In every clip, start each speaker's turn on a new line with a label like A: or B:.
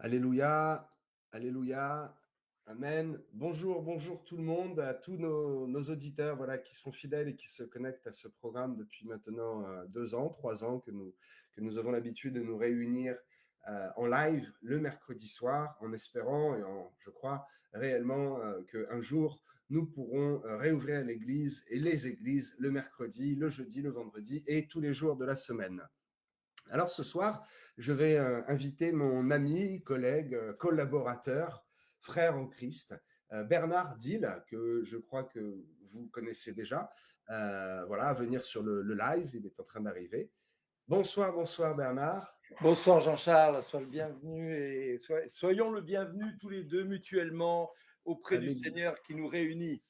A: Alléluia, alléluia, amen. Bonjour, bonjour tout le monde, à tous nos auditeurs voilà, qui sont fidèles et qui se connectent à ce programme depuis maintenant 2 ans, 3 ans que nous avons l'habitude de nous réunir en live le mercredi soir, en espérant et je crois réellement qu'un jour nous pourrons réouvrir l'église et les églises le mercredi, le jeudi, le vendredi et tous les jours de la semaine. Alors ce soir, je vais inviter mon ami, collègue, collaborateur, frère en Christ, Bernard Dill, que je crois que vous connaissez déjà, voilà, à venir sur le live, il est en train d'arriver. Bonsoir, bonsoir Bernard.
B: Bonsoir Jean-Charles, sois le bienvenu et soyons le bienvenu tous les deux mutuellement auprès du
A: Alléluia.
B: Seigneur qui nous réunit.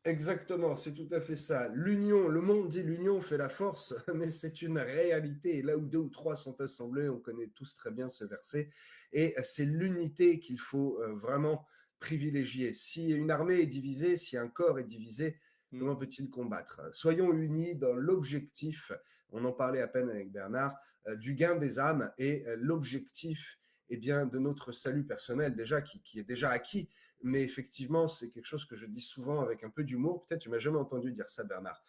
A: Exactement, c'est tout à fait ça. L'union, le monde dit l'union fait la force, mais c'est une réalité. Et là où deux ou trois sont assemblés, on connaît tous très bien ce verset. Et c'est l'unité qu'il faut vraiment privilégier. Si une armée est divisée, si un corps est divisé,
B: Mm.
A: comment peut-il combattre? Soyons unis dans l'objectif, on en parlait à peine avec Bernard, du gain des âmes et l'objectif eh bien, de notre salut personnel déjà, qui est déjà acquis. Mais effectivement, c'est quelque chose que je dis souvent avec un peu d'humour. Peut-être tu m'as jamais entendu dire ça, Bernard.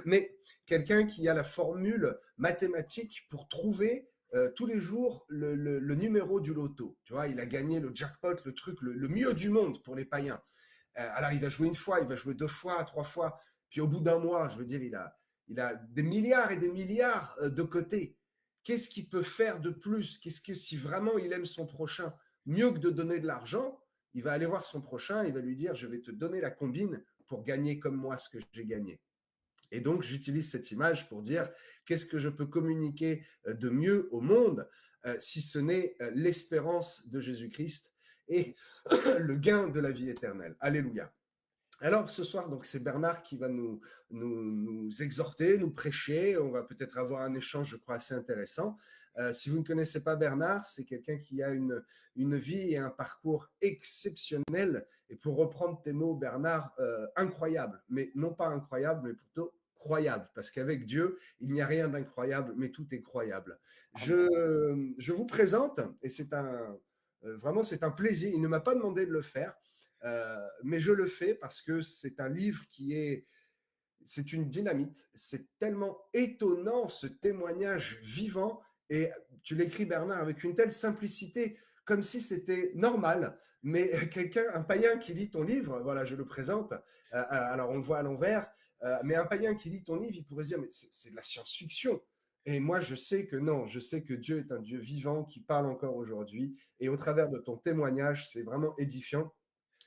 A: Mais quelqu'un qui a la formule mathématique pour trouver tous les jours le numéro du loto. Tu vois, il a gagné le jackpot, le truc le mieux du monde pour les païens. Alors, il va jouer une fois, il va jouer 2 fois, 3 fois. Puis au bout d'un mois, je veux dire, il a des milliards et des milliards de côté. Qu'est-ce qu'il peut faire de plus? Qu'est-ce que si vraiment il aime son prochain, mieux que de donner de l'argent, il va aller voir son prochain, il va lui dire, je vais te donner la combine pour gagner comme moi ce que j'ai gagné. Et donc, j'utilise cette image pour dire qu'est-ce que je peux communiquer de mieux au monde si ce n'est l'espérance de Jésus-Christ et le gain de la vie éternelle. Alléluia. Alors ce soir, donc c'est Bernard qui va nous exhorter, nous prêcher. On va peut-être avoir un échange, je crois, assez intéressant. Si vous ne connaissez pas Bernard, c'est quelqu'un qui a une vie et un parcours exceptionnel. Et pour reprendre tes mots, Bernard, incroyable. Mais non pas incroyable, mais plutôt croyable. Parce qu'avec Dieu, il n'y a rien d'incroyable, mais tout est croyable.
B: Amen.
A: Je vous présente, et vraiment c'est un plaisir. Il ne m'a pas demandé de le faire. Mais je le fais parce que c'est un livre c'est une dynamite. C'est tellement étonnant ce témoignage vivant. Et tu l'écris, Bernard, avec une telle simplicité, comme si c'était normal. Mais un païen qui lit ton livre, voilà, je le présente. Alors on le voit à l'envers, mais un païen qui lit ton livre, il pourrait se dire, mais c'est de la science-fiction. Et moi, je sais que non, je sais que Dieu est un Dieu vivant qui parle encore aujourd'hui. Et au travers de ton témoignage, c'est vraiment édifiant.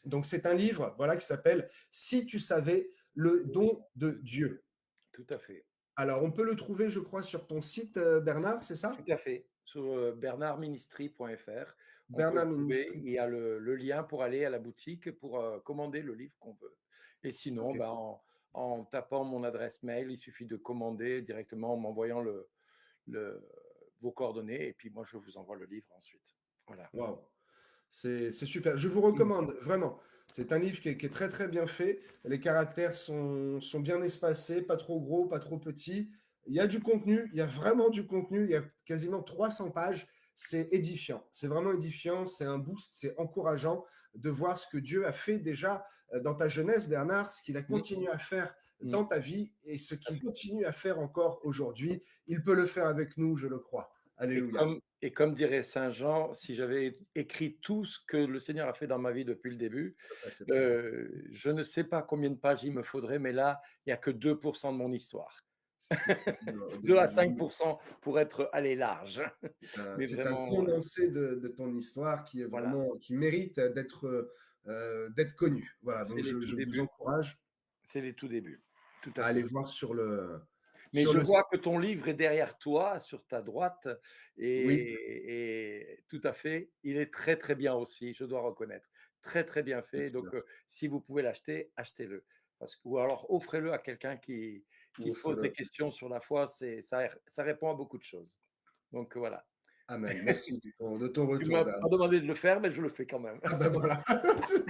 A: Donc, c'est un livre voilà, qui s'appelle Si tu savais le don de Dieu.
B: Tout à fait,
A: Alors, on peut le trouver, je crois, sur ton site, Bernard, c'est
B: tout
A: ça?
B: à fait. Sur bernardministry.fr, on peut le
A: Bernard
B: trouver.
A: Ministry.
B: Il y a le lien pour aller à la boutique pour commander le livre qu'on veut. Et sinon,
A: Ok.
B: ben, en tapant mon adresse mail, il suffit de commander directement en m'envoyant le, vos coordonnées et puis moi, je vous envoie le livre ensuite. Voilà.
A: Waouh. C'est super. Je vous recommande, vraiment. C'est un livre qui est très, très bien fait. Les caractères sont bien espacés, pas trop gros, pas trop petits. Il y a du contenu, il y a vraiment du contenu. Il y a quasiment 300 pages. C'est édifiant. C'est vraiment édifiant. C'est un boost. C'est encourageant de voir ce que Dieu a fait déjà dans ta jeunesse, Bernard, ce qu'il a
B: Mm,
A: continué à faire
B: mm.
A: dans ta vie et ce qu'il continue à faire encore aujourd'hui. Il peut le faire avec nous, je le crois. Alléluia.
B: Et comme dirait saint Jean, si j'avais écrit tout ce que le Seigneur a fait dans ma vie depuis le début,
A: C'est pas facile.
B: je ne sais pas combien de pages il me faudrait, mais là, il y a que 2% de mon histoire.
A: C'est ce que tu dis au
B: 2 à
A: début du
B: cinq
A: livre.
B: pour cent pour être allé large. Mais
A: C'est un
B: vraiment,
A: condensé de ton histoire qui est
B: voilà,
A: vraiment, qui mérite d'être connu. Voilà,
B: c'est
A: donc
B: les tout
A: je vous
B: débuts,
A: encourage
B: c'est les tout débuts, tout à
A: à aller
B: fait.
A: voir
B: Mais
A: sur
B: je
A: le
B: vois
A: site.
B: que ton livre est derrière toi, sur ta droite
A: Oui,
B: et tout à fait, il est très, très bien aussi, je dois reconnaître. Très, très bien
A: bien
B: fait, donc
A: sûr.
B: si vous pouvez l'acheter, achetez-le. Parce que ou alors offrez-le à quelqu'un qui se pose des
A: Offre-le.
B: questions sur la foi, ça répond à beaucoup de choses. Donc voilà.
A: Amen. Merci de ton
B: Tu
A: retour,
B: m'as pas
A: Bernard.
B: demandé de le faire, mais je le fais quand même.
A: Ah ben voilà.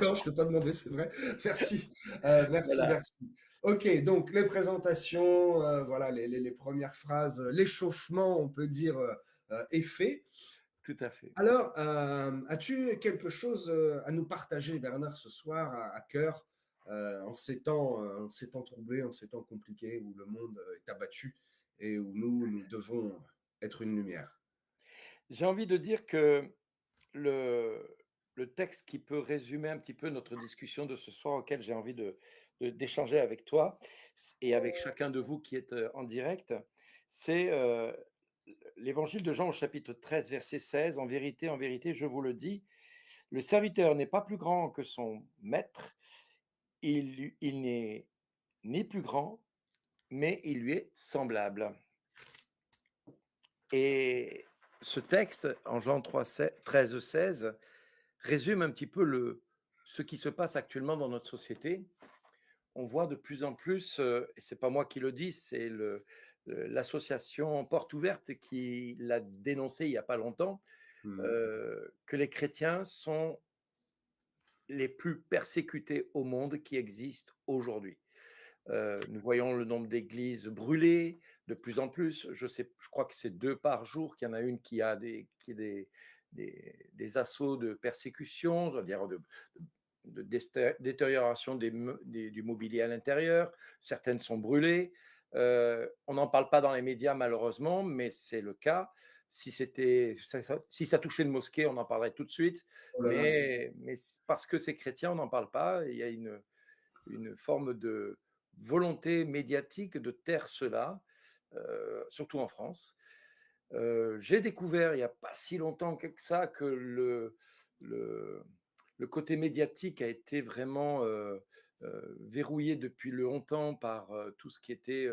A: Non, je ne t'ai pas demandé, c'est vrai. Merci. Merci,
B: Voilà.
A: merci. Ok, donc les présentations, voilà, les premières phrases, l'échauffement, on peut dire, est fait.
B: tout à fait.
A: Alors, as-tu quelque chose, à nous partager, Bernard, ce soir à cœur, en ces temps troublés, en ces temps compliqués où le monde, est abattu et où nous devons être une lumière?
B: J'ai envie de dire que le le texte qui peut résumer un petit peu notre discussion de ce soir, auquel j'ai envie d'échanger avec toi et avec chacun de vous qui êtes, en direct, c'est, l'Évangile de Jean au chapitre 13, verset 16. En vérité, je vous le dis, le serviteur n'est pas plus grand que son maître, il n'est ni plus grand, mais il lui est semblable. Et ce texte, en Jean 3, 13, 16, résume un petit peu ce qui se passe actuellement dans notre société. On voit de plus en plus, et c'est pas moi qui le dis, c'est l'association Porte Ouverte qui l'a dénoncé il y a pas longtemps,
A: Mmh.
B: que les chrétiens sont les plus persécutés au monde qui existent aujourd'hui. Nous voyons le nombre d'églises brûlées de plus en plus. Je crois que c'est 2 par jour qu'il y en a une qui a des assauts de persécution, c'est-à-dire de détérioration du mobilier à l'intérieur. Certaines sont brûlées. On n'en parle pas dans les médias malheureusement, mais c'est le cas. Si ça touchait une mosquée, on en parlerait tout de suite,
A: Oh là là.
B: mais parce que c'est chrétien, on n'en parle pas. Il y a une forme de volonté médiatique de taire cela, surtout en France. J'ai découvert il n'y a pas si longtemps que ça que le, le côté médiatique a été vraiment verrouillé depuis longtemps par tout ce qui était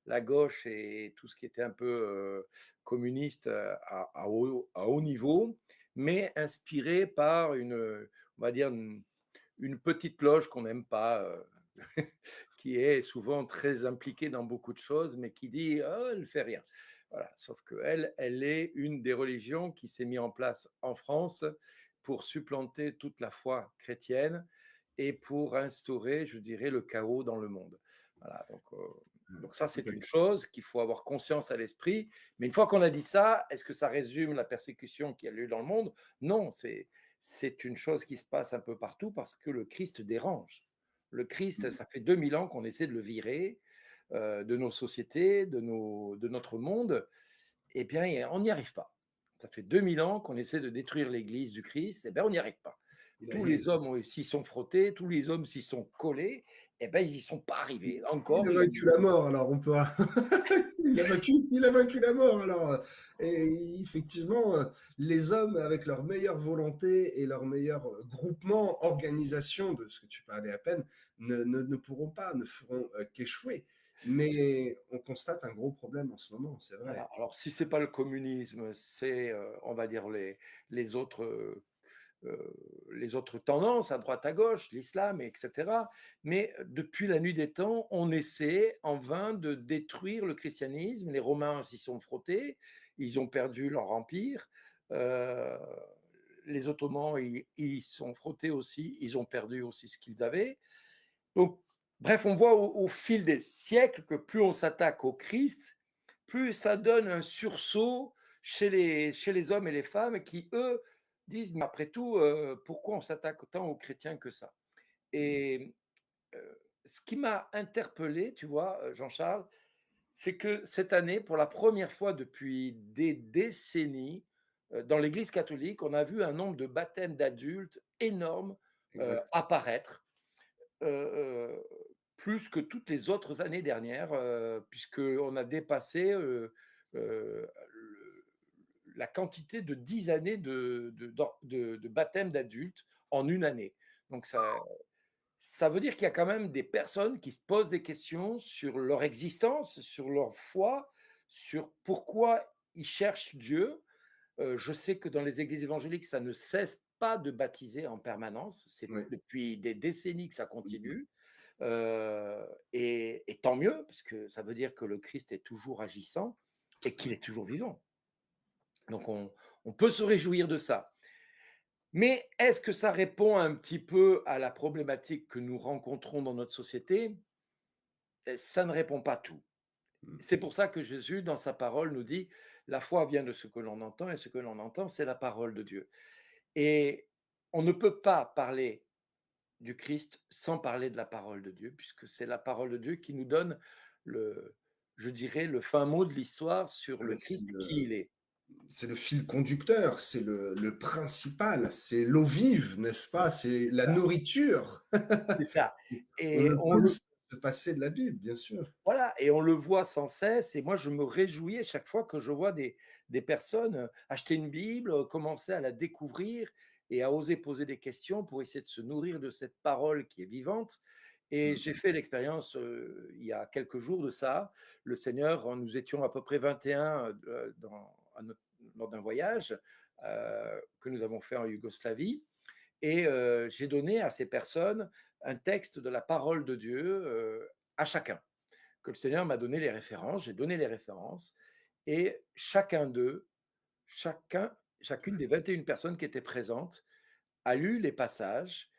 B: la gauche et tout ce qui était un peu communiste à haut niveau, mais inspiré par on va dire, une petite loge qu'on n'aime pas, qui est souvent très impliquée dans beaucoup de choses, mais qui dit oh, elle ne fait rien. Voilà. Sauf qu'elle, elle est une des religions qui s'est mise en place en France pour supplanter toute la foi chrétienne et pour instaurer, je dirais, le chaos dans le monde. Voilà, donc ça, c'est une chose qu'il faut avoir conscience à l'esprit. Mais une fois qu'on a dit ça, est-ce que ça résume la persécution qu'il y a eu dans le monde? Non, c'est une chose qui se passe un peu partout parce que le Christ dérange. Le Christ, ça fait 2000 ans qu'on essaie de le virer de nos sociétés, de notre monde. Eh bien, on n'y arrive pas. Ça fait 2000 ans qu'on essaie de détruire l'Église du Christ. Eh bien, on n'y arrive pas. Tous les hommes s'y sont frottés, tous les hommes s'y sont collés. Eh bien, ils n'y sont pas arrivés.
A: Il
B: Encore,
A: a vaincu la mort, alors on peut il a vaincu la mort, alors, et effectivement, les hommes avec leur meilleure volonté et leur meilleur, groupement, organisation de ce que tu parlais à peine, ne pourront pas, ne feront, qu'échouer. Mais on constate un gros problème en ce moment, c'est
B: voilà.
A: vrai.
B: Alors, si c'est pas le communisme, c'est, on va dire, les autres les autres tendances à droite à gauche, l'islam, etc. Mais depuis la nuit des temps, on essaie en vain de détruire le christianisme. Les Romains s'y sont frottés, ils ont perdu leur empire. Euh, les Ottomans ils sont frottés aussi, ils ont perdu aussi ce qu'ils avaient. Donc, bref, on voit au fil des siècles que plus on s'attaque au Christ, plus ça donne un sursaut chez les hommes et les femmes qui, eux, disent, mais après tout, pourquoi on s'attaque autant aux chrétiens que ça? Et ce qui m'a interpellé, tu vois, Jean-Charles, c'est que cette année, pour la première fois depuis des décennies, dans l'Église catholique, on a vu un nombre de baptêmes d'adultes énorme
A: Exact.
B: apparaître. euh, Plus que toutes les autres années dernières, puisqu'on a dépassé la quantité de 10 années de baptême d'adultes en une année. Donc ça veut dire qu'il y a quand même des personnes qui se posent des questions sur leur existence, sur leur foi, sur pourquoi ils cherchent Dieu. Je sais que dans les églises évangéliques, ça ne cesse pas de baptiser en permanence. C'est
A: Oui.
B: depuis des décennies que ça
A: Mmh.
B: continue. Et tant mieux, parce que ça veut dire que le Christ est toujours agissant et qu'il est toujours vivant. Donc on peut se réjouir de ça. Mais est-ce que ça répond un petit peu à la problématique que nous rencontrons dans notre société? Ça ne répond pas tout.
A: Mmh.
B: C'est pour ça que Jésus, dans sa parole, nous dit: «La foi vient de ce que l'on entend et ce que l'on entend, c'est la parole de Dieu». Et on ne peut pas parler du Christ sans parler de la parole de Dieu, puisque c'est la parole de Dieu qui nous donne le je dirais, le fin mot de l'histoire sur
A: Ah
B: le
A: mais
B: Christ, qui il est.
A: c'est le fil conducteur, c'est le principal, c'est l'eau vive, n'est-ce pas? C'est la nourriture.
B: C'est ça.
A: On ne
B: Et on
A: peut
B: le
A: se passer de la Bible, bien sûr.
B: Voilà, et on le voit sans cesse, et moi je me réjouis à chaque fois que je vois des personnes, acheter une Bible, commencer à la découvrir et à oser poser des questions pour essayer de se nourrir de cette parole qui est vivante. Et j'ai
A: Mmh.
B: fait l'expérience, il y a quelques jours de ça. Le Seigneur, nous étions à peu près 21, lors d'un voyage, que nous avons fait en Yougoslavie, et j'ai donné à ces personnes un texte de la parole de Dieu, à chacun. Que le Seigneur m'a donné les références, j'ai donné les références, et chacun d'eux, chacune des 21 personnes qui étaient présentes a lu les passages,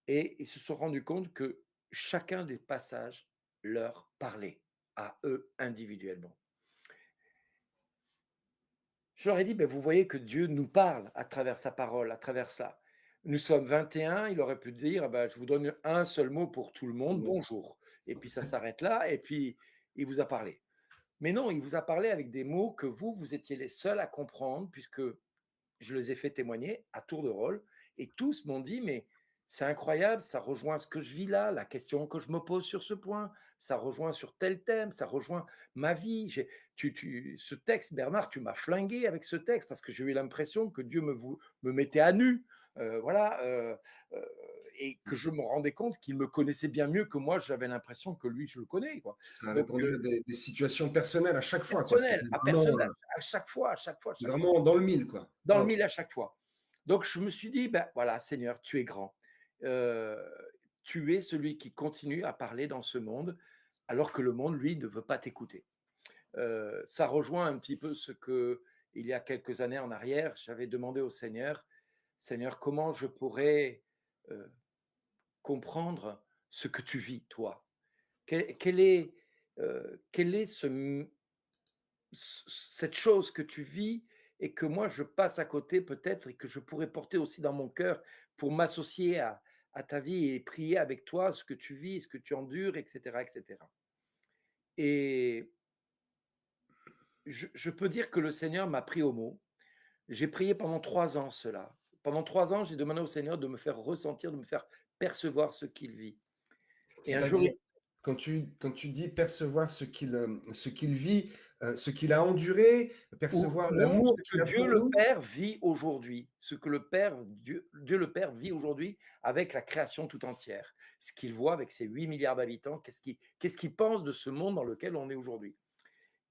B: et ils se sont rendus compte que chacun des passages leur parlait à eux individuellement. Je leur ai dit: «Ben, vous voyez que Dieu nous parle à travers sa parole, à travers ça. Nous sommes 21, il aurait pu dire: "Ah ben, je vous donne un seul mot pour tout le monde,
A: Mmh.
B: bonjour", et puis ça s'arrête là, et puis il vous a parlé». Mais non, il vous a parlé avec des mots que vous, vous étiez les seuls à comprendre, puisque je les ai fait témoigner à tour de rôle, et tous m'ont dit: «Mais c'est incroyable, ça rejoint ce que je vis là, la question que je me pose sur ce point, ça rejoint sur tel thème, ça rejoint ma vie. Ce texte, Bernard, tu m'as flingué avec ce texte, parce que j'ai eu l'impression que Dieu me mettait à nu, voilà, heu, et que je me rendais compte qu'il me connaissait bien mieux que moi, j'avais l'impression que lui, je le connais, quoi».
A: Ça a
B: Donc
A: répondu à des situations personnelles à chaque fois, quoi.
B: personnel, à personnel, à chaque fois, à chaque fois, à
A: C'est
B: chaque fois.
A: vraiment dans le mille, quoi.
B: Dans le
A: Waouh!
B: mille à chaque fois. Donc je me suis dit: «Ben, voilà, Seigneur, tu es grand. Heu, tu es celui qui continue à parler dans ce monde, alors que le monde, lui, ne veut pas t'écouter». Ça rejoint un petit peu ce que, il y a quelques années en arrière, j'avais demandé au Seigneur: «Seigneur, comment je pourrais, heu, comprendre ce que tu vis, toi? Quel est cette chose que tu vis et que moi je passe à côté peut-être, et que je pourrais porter aussi dans mon cœur pour m'associer à ta vie et prier avec toi ce que tu vis, ce que tu endures, etc., etc.» Et je peux dire que le Seigneur m'a pris au mot. J'ai prié pendant 3 ans cela. Pendant 3 ans, j'ai demandé au Seigneur de me faire ressentir, de me faire percevoir ce qu'il vit. Et un jour,
A: C'est-à-dire, quand tu dis percevoir ce qu'il vit, ce qu'il a enduré,
B: ou
A: percevoir
B: non,
A: l'amour
B: ce que
A: qu'il a
B: Dieu
A: pour
B: le
A: nous?
B: Père vit aujourd'hui, ce que Dieu le Père vit aujourd'hui avec la création tout entière. Ce qu'il voit avec ses 8 milliards d'habitants, qu'est-ce qu'il pense de ce monde dans lequel on est aujourd'hui?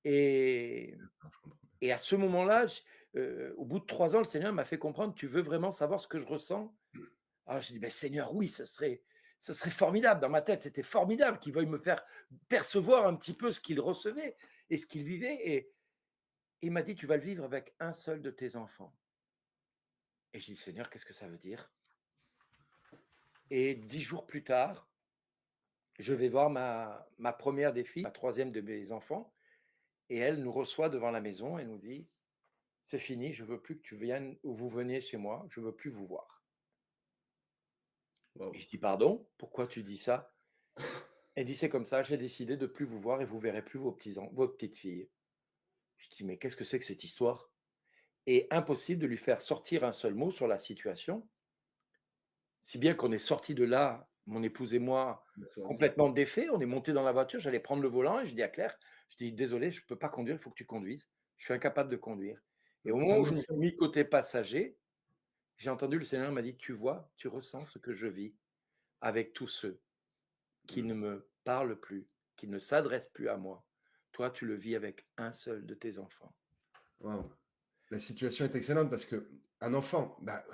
B: Et
A: Ah, je comprends.
B: à ce moment-là, au bout de 3 ans, le Seigneur m'a fait comprendre: «Tu veux vraiment savoir ce que je ressens?» Alors j'ai dit: «Beh, Seigneur, oui, ce serait formidable». Dans ma tête, c'était formidable qu'il veuille me faire percevoir un petit peu ce qu'il recevait et ce qu'il vivait, et il m'a dit: «Tu vas le vivre avec un seul de tes enfants». Et j'ai dit: «Seigneur, qu'est-ce que ça veut dire?» Et 10 jours plus tard, je vais voir ma première des filles, la troisième de mes enfants, et elle nous reçoit devant la maison et nous dit: «C'est fini, je veux plus que tu viennes ou vous veniez chez moi, je veux plus vous voir». Et
A: Waouh!
B: je dis: «Pardon? Pourquoi tu dis ça?» Elle dit: «C'est comme ça, j'ai décidé de plus vous voir et vous verrez plus vos petites filles». Je dis: «Mais qu'est-ce que c'est que cette histoire?» Et impossible de lui faire sortir un seul mot sur la situation. Si bien qu'on est sortis de là, mon épouse et moi,
A: Persuasi.
B: complètement défaits. On est montés dans la voiture, j'allais prendre le volant et je dis à Claire, je dis: «Désolé, je ne peux pas conduire, il faut que tu conduises. Je suis incapable de conduire». Et au moment où je me suis
A: Permission.
B: mis côté passager, j'ai entendu le Seigneur m'a dit: «Tu vois, tu ressens ce que je vis avec tous ceux qui
A: Mmh.
B: ne me parlent plus, qui ne s'adressent plus à moi. Toi, tu le vis avec un seul de tes enfants».
A: Waouh! La situation est excellente parce qu'un enfant, bah,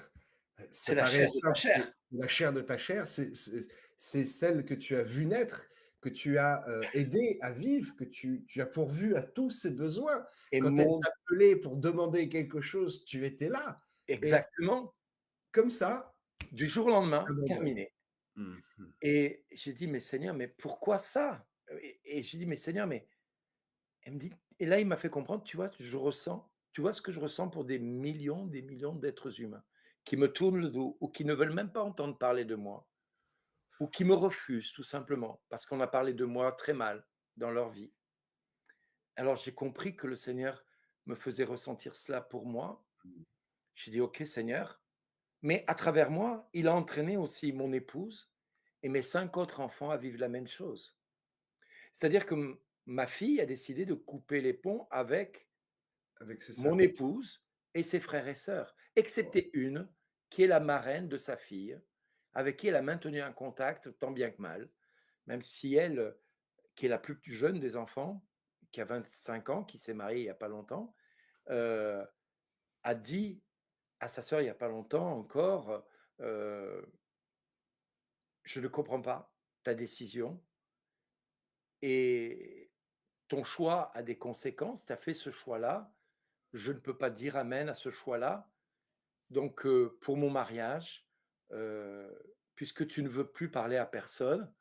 B: C'est
A: ça
B: la
A: paraît
B: chair de ta
A: simple,
B: chair.
A: c'est la chair de ta chair, c'est celle que tu as vue naître, que tu as, aidée à vivre, que tu as pourvu à tous ses besoins.
B: Et
A: Quand elle
B: mon
A: t'appelait pour demander quelque chose, tu étais là et
B: exactement,
A: comme ça,
B: du jour au lendemain,
A: abandonne.
B: terminé.
A: Mmh mh.
B: Et j'ai dit: «Mais Seigneur, mais pourquoi ça?» Et j'ai dit: «Mais Seigneur, mais Elle me dit et là, il m'a fait comprendre, tu vois, tu vois ce que je ressens pour des millions d'êtres humains qui me tournent le dos ou qui ne veulent même pas entendre parler de moi ou qui me refusent tout simplement parce qu'on a parlé de moi très mal dans leur vie. Alors j'ai compris que le Seigneur me faisait ressentir cela pour moi. J'ai dit: «OK Seigneur», mais à travers moi, il a entraîné aussi mon épouse et mes 5 autres enfants à vivre la même chose. C'est-à-dire que ma fille a décidé de couper les ponts avec
A: Avec ses
B: mon
A: sœurs.
B: épouse et ses frères et sœurs,
A: Ouais.
B: excepté une qui est la marraine de sa fille, avec qui elle a maintenu un contact tant bien que mal, même si elle, qui est la plus jeune des enfants, qui a 25 ans, qui s'est mariée il y a pas longtemps, heu, a dit à sa sœur il y a pas longtemps encore, «Je ne comprends pas ta décision et ton choix a des conséquences, tu as fait ce choix-là, je ne peux pas dire amen à ce choix-là. Donc, pour mon mariage, puisque tu ne veux plus parler à personne,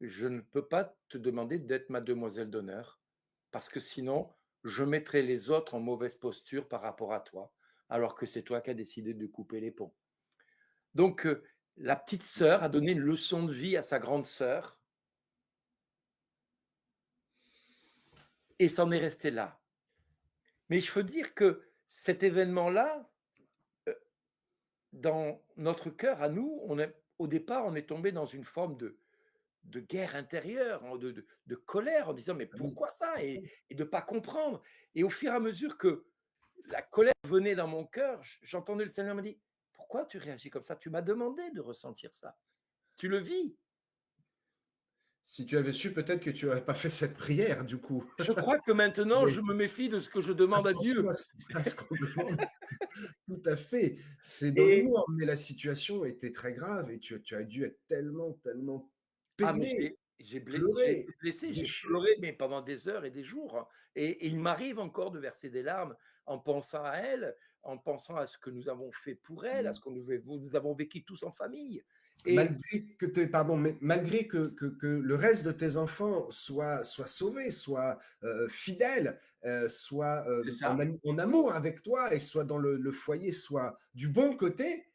B: je ne peux pas te demander d'être ma demoiselle d'honneur, parce que sinon, je mettrai les autres en mauvaise posture par rapport à toi, alors que c'est toi qui as décidé de couper les ponts. Donc, la petite sœur a donné une leçon de vie à sa grande sœur et c'en est resté là. Mais je veux dire que cet événement-là, heu, dans notre cœur à nous, au départ, on est tombé dans une forme de guerre intérieure, de colère en disant: «Mais
A: Ah oui.
B: pourquoi ça?» et de pas comprendre et au fur et à mesure que la colère venait dans mon cœur, j'entendais le Seigneur me dire: «Pourquoi tu réagis comme ça? Tu m'as demandé de ressentir ça. Tu le vis».
A: Si tu avais su, peut-être que tu aurais pas fait cette prière du coup.
B: Je crois que maintenant
A: Oui,
B: je me méfie de ce que je demande à
A: attention
B: Dieu
A: à ce qu'on demande. Tout à fait, c'est dans
B: et
A: l'humour, mais la situation était très grave et tu as dû être tellement, tellement
B: ah mais
A: peiné,
B: j'ai
A: pleurer,
B: été blessé, j'ai
A: déchiré.
B: pleuré, mais pendant des heures et des jours, hein et il m'arrive encore de verser des larmes en pensant à elle, en pensant à ce que nous avons fait pour elle, à ce
A: Mmh.
B: que nous avons vécu tous en famille et
A: Malgré que tes pardon, mais malgré que le reste de tes enfants soient sauvés, soient, fidèles, soient,
B: c'est ça,
A: en amour avec toi et soient dans le foyer, soient du bon côté,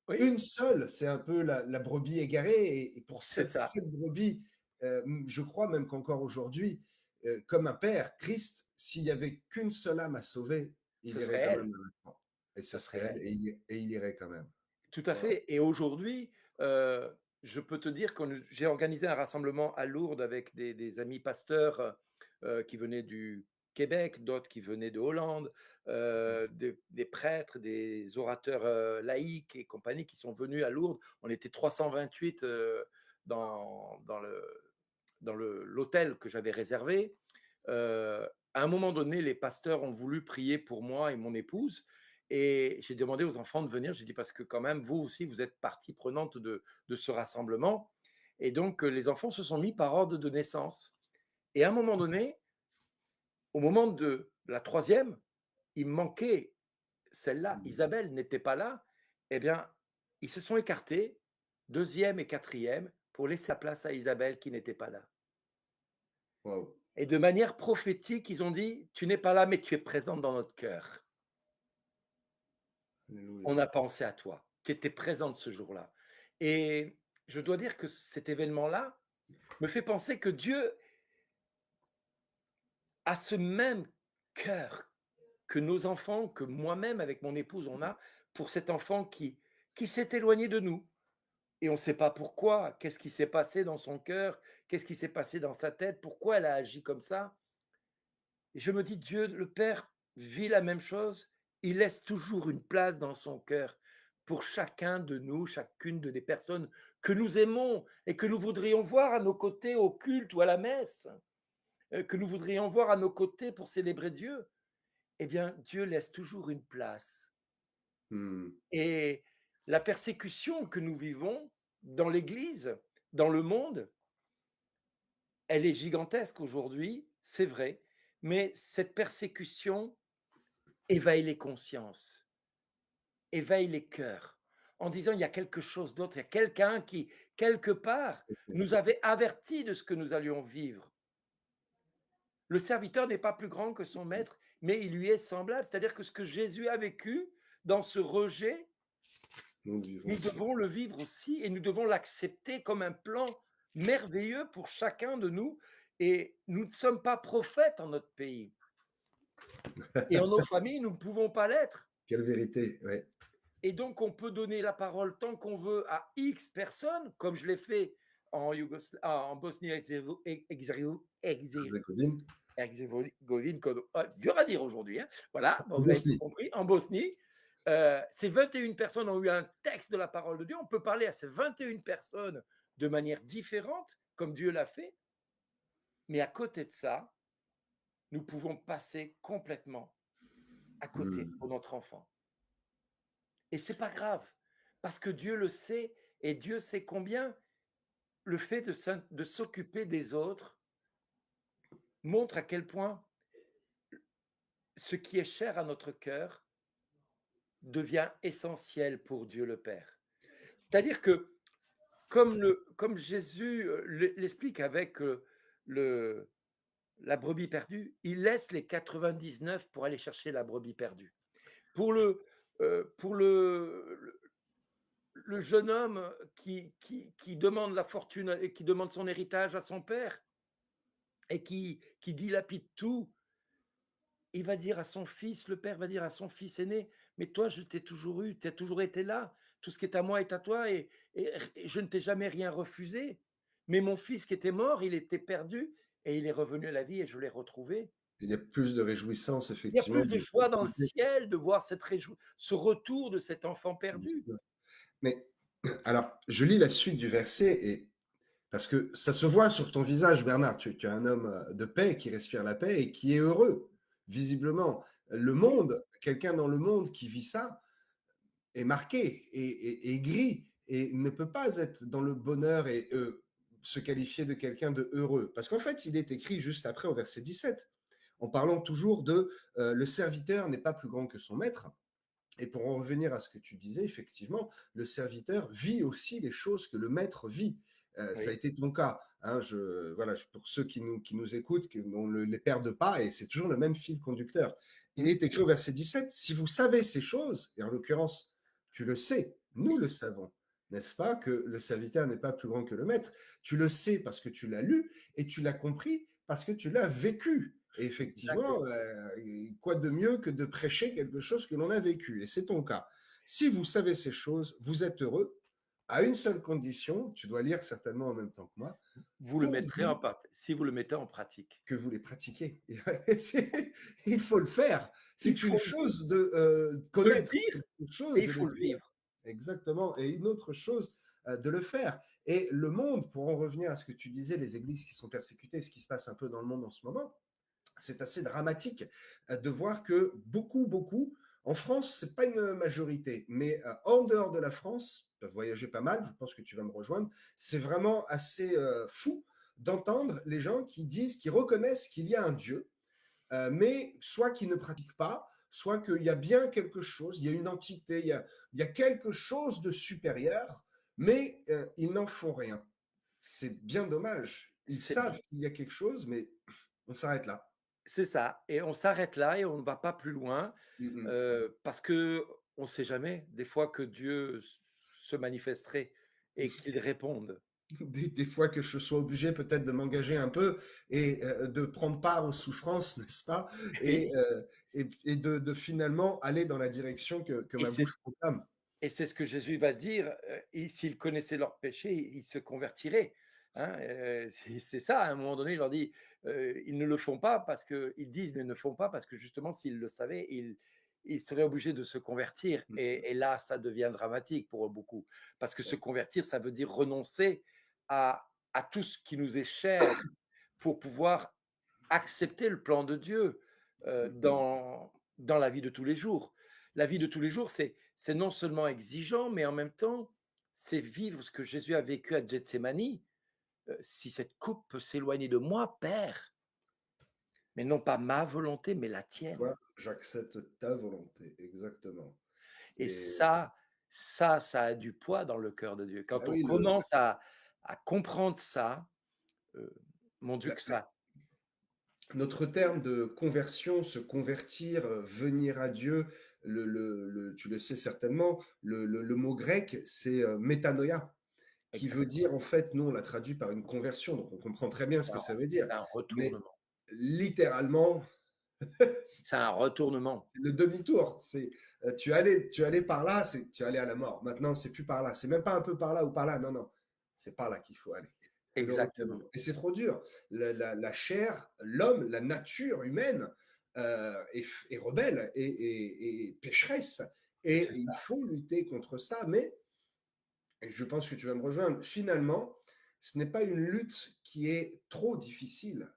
B: oui,
A: une seule, c'est un peu la brebis égarée et pour
B: c'est
A: cette
B: ça,
A: seule brebis, je crois même qu'encore aujourd'hui, comme un père, Christ, s'il y avait qu'une seule âme à sauver, il
B: ce serait
A: irait quand même
B: elle,
A: à la croix et ce
B: ça
A: serait
B: serait
A: elle
B: elle.
A: et il irait quand même.
B: Tout à
A: Waouh!
B: fait et aujourd'hui, je peux te dire que j'ai organisé un rassemblement à Lourdes avec des amis pasteurs, qui venaient du Québec, d'autres qui venaient de Hollande, des prêtres, des orateurs, laïcs et compagnie qui sont venus à Lourdes. On était 328, dans l'hôtel que j'avais réservé. À un moment donné, les pasteurs ont voulu prier pour moi et mon épouse et j'ai demandé aux enfants de venir. J'ai dit: «Parce que quand même, vous aussi, vous êtes partie prenante de ce rassemblement» et donc les enfants se sont mis par ordre de naissance et à un moment donné, au moment de la troisième, il me manquait celle-là.
A: Mmh.
B: Isabelle n'était pas là. Eh bien, ils se sont écartés, deuxième et quatrième, pour laisser la place à Isabelle qui n'était pas là.
A: Waouh!
B: Et de manière prophétique, ils ont dit: «Tu n'es pas là, mais tu es présente dans notre cœur. On
A: Alléluia.
B: a pensé à toi. Tu étais présente ce jour-là» et je dois dire que cet événement-là me fait penser que Dieu a ce même cœur que nos enfants, que moi-même avec mon épouse on a pour cet enfant qui s'est éloigné de nous et on ne sait pas pourquoi. Qu'est-ce qui s'est passé dans son cœur? Qu'est-ce qui s'est passé dans sa tête? Pourquoi elle a agi comme ça? Et je me dis, Dieu, le Père, vit la même chose. Il laisse toujours une place dans son cœur pour chacun de nous, chacune de des personnes que nous aimons et que nous voudrions voir à nos côtés au culte ou à la messe, que nous voudrions voir à nos côtés pour célébrer Dieu. Eh bien, Dieu laisse toujours une place.
A: Mmh.
B: Et la persécution que nous vivons dans l'Église, dans le monde, elle est gigantesque aujourd'hui, c'est vrai, mais cette persécution éveille les consciences, éveille les cœurs, en disant il y a quelque chose d'autre, il y a quelqu'un qui, quelque part, nous avait avertis de ce que nous allions vivre. Le serviteur n'est pas plus grand que son maître, mais il lui est semblable. C'est-à-dire que ce que Jésus a vécu dans ce rejet,
A: Nous vivons
B: nous
A: aussi.
B: devons le vivre aussi et nous devons l'accepter comme un plan merveilleux pour chacun de nous. Et nous ne sommes pas prophètes en notre pays. Et en nos familles, nous ne pouvons pas l'être.
A: Quelle vérité, ouais.
B: Et donc, on peut donner la parole tant qu'on veut à X personnes, comme je l'ai fait en
A: Herzégovine.
B: Herzégovine, dur à dire aujourd'hui, hein. Voilà, bon, vous avez tout
A: Bosnie.
B: compris. En Bosnie, ces 21 personnes ont eu un texte de la parole de Dieu. On peut parler à ces 21 personnes de manière différente, comme Dieu l'a fait. Mais à côté de ça, nous pouvons passer complètement à côté
A: Mmh.
B: pour notre enfant. Et c'est pas grave, parce que Dieu le sait et Dieu sait combien le fait de s'occuper des autres montre à quel point ce qui est cher à notre cœur devient essentiel pour Dieu le Père. C'est-à-dire que comme Jésus l'explique avec le, la brebis perdue, il laisse les 99 pour aller chercher la brebis perdue. Pour pour le jeune homme qui demande la fortune et qui demande son héritage à son père et qui dilapide tout, il va dire à son fils, le père va dire à son fils aîné, mais toi, je t'ai toujours eu, tu as toujours été là, tout ce qui est à moi est à toi et je ne t'ai jamais rien refusé. Mais mon fils qui était mort, il était perdu et il est revenu à la vie et je l'ai retrouvé.
A: Il y a plus de réjouissance
B: Il y a
A: effectivement
B: plus de
A: de
B: joie dans le ciel de voir ce retour de cet enfant perdu.
A: mais alors, je lis la suite du verset et parce que ça se voit sur ton visage, Bernard. Tu es un homme de paix qui respire la paix et qui est heureux, visiblement. Le
B: Oui,
A: monde, quelqu'un dans le monde qui vit ça, est marqué et gris et ne peut pas être dans le bonheur et se qualifier de quelqu'un de heureux. Parce qu'en fait, il est écrit juste après au verset 17, en parlant toujours de le serviteur n'est pas plus grand que son maître. Et pour en revenir à ce que tu disais, effectivement, le serviteur vit aussi les choses que le maître vit. Ça a
B: oui,
A: été ton cas. Hein, voilà, pour ceux qui nous écoutent, on ne les perde pas, et c'est toujours le même fil conducteur. Il
B: mmh,
A: est écrit au verset 17, si vous savez ces choses, et en l'occurrence, tu le sais, nous
B: oui,
A: le savons, n'est-ce pas, que le serviteur n'est pas plus grand que le maître. Tu le sais parce que tu l'as lu, et tu l'as compris parce que tu l'as vécu. Et effectivement,
B: exactement.
A: quoi de mieux que de prêcher quelque chose que l'on a vécu? Et c'est ton cas. Si vous savez ces choses, vous êtes heureux, à une seule condition, tu dois lire certainement en même temps que moi,
B: Vous le mettrez
A: pourvu
B: si vous le mettez en pratique.
A: que vous les pratiquiez. Il faut le faire.
B: Il
A: C'est une
B: faut le dire,
A: chose de
B: le
A: connaître,
B: dire
A: une
B: et
A: chose
B: il
A: de le
B: faut le
A: dire.
B: vivre.
A: Exactement. Et une autre chose de le faire. Et le monde, pour en revenir à ce que tu disais, les églises qui sont persécutées, ce qui se passe un peu dans le monde en ce moment, c'est assez dramatique de voir que beaucoup, en France, c'est pas une majorité, mais en dehors de la France, tu as voyagé pas mal, je pense que tu vas me rejoindre, c'est vraiment assez fou d'entendre les gens qui disent, qui reconnaissent qu'il y a un Dieu, mais soit qui ne pratiquent pas, soit qu'il y a bien quelque chose, il y a une entité, il y a quelque chose de supérieur, mais ils n'en font rien. C'est bien dommage. Ils
B: C'est
A: savent qu'il y a quelque chose, mais on s'arrête là.
B: c'est ça et on s'arrête là et on ne va pas plus loin,
A: Mmh.
B: parce qu'on ne sait jamais, des fois que Dieu se manifesterait et qu'il réponde.
A: Des fois que je sois obligé peut-être de m'engager un peu et de prendre part aux souffrances, n'est-ce pas? Et de finalement aller dans la direction que
B: Et
A: ma
B: c'est
A: bouche proclame.
B: et c'est ce que Jésus va dire, et s'ils connaissaient leurs péchés, ils se convertiraient, hein, c'est ça, à un moment donné, il leur dit, ils ne le font pas parce qu'ils disent, mais ils ne le font pas parce que justement s'ils le savaient, ils seraient obligés de se convertir
A: Mmh.
B: et là, ça devient dramatique pour beaucoup. Parce que se convertir, ça veut dire renoncer à tout ce qui nous est cher pour pouvoir accepter le plan de Dieu,
A: Mmh mh.
B: dans la vie de tous les jours. La vie de tous les jours, c'est non seulement exigeant, mais en même temps, c'est vivre ce que Jésus a vécu à Gethsémani. Si cette coupe peut s'éloigner de moi, Père, mais non pas ma volonté, mais la
A: Toi,
B: tienne.
A: j'accepte ta volonté, exactement.
B: Et
A: C'est
B: ça a du poids dans le cœur de Dieu.
A: bah
B: Quand on
A: oui,
B: commence à comprendre ça, mon Dieu
A: la
B: que
A: la
B: ça
A: notre terme de conversion, se convertir, venir à Dieu, tu le sais certainement, le mot grec, c'est métanoïa, qui veut
B: Exactement.
A: dire, en fait, nous, on l'a traduit par une conversion, donc on comprend très bien ce
B: C'est
A: que
B: un
A: ça veut dire.
B: c'est un
A: Mais
B: retournement.
A: littéralement,
B: C'est un retournement.
A: c'est le demi-tour. C'est tu allais par là, c'est tu allais à la mort. Maintenant, c'est plus par là. C'est même pas un peu par là ou par là. Non, non, c'est par là qu'il faut aller. C'est le
B: Exactement.
A: retournement. Et c'est trop dur. La chair, l'homme, la nature humaine est rebelle et pécheresse. Et
B: C'est
A: il
B: ça.
A: faut lutter contre ça. Mais et je pense que tu vas me rejoindre. Finalement, ce n'est pas une lutte qui est trop difficile.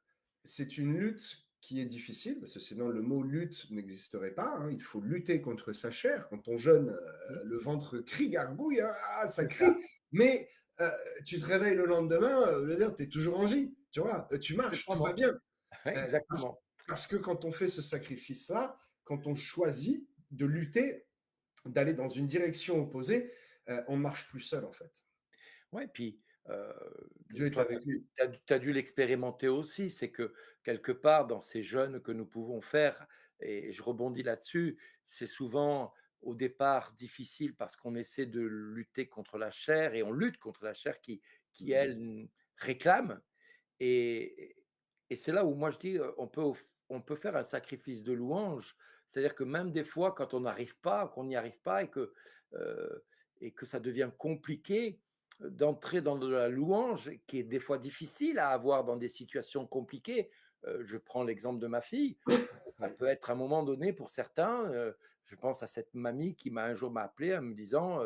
A: C'est une lutte qui est difficile, parce que sinon le mot lutte n'existerait pas. Hein. Il faut lutter contre sa chair. Quand on jeûne,
B: Mmh,
A: le ventre crie, gargouille, hein, ah, ça
B: c'est ça.
A: crie. Mais euh, tu te réveilles le lendemain, tu es toujours en vie. Tu vois, tu marches, tout va
B: Exactement.
A: bien.
B: Ouais,
A: Euh, parce,
B: exactement.
A: parce que quand on fait ce sacrifice-là, quand on choisit de lutter, d'aller dans une direction opposée, on ne marche plus seul en fait.
B: Ouais, puis,
A: Dieu est
B: toi,
A: avec lui.
B: tu as dû l'expérimenter aussi. C'est que quelque part dans ces jeûnes que nous pouvons faire et je rebondis là-dessus, c'est souvent au départ difficile parce qu'on essaie de lutter contre la chair et on lutte contre la chair qui
A: Mmh.
B: elle, réclame et et c'est là où moi je dis, on peut faire un sacrifice de louange. C'est-à-dire que même des fois quand on n'arrive pas, qu'on n'y arrive pas et que ça devient compliqué, d'entrer dans de la louange qui est des fois difficile à avoir dans des situations compliquées. Je prends l'exemple de ma fille. Ça
A: Ouais.
B: peut être à un moment donné pour certains, je pense à cette mamie qui m'a un jour m'a appelé en me disant,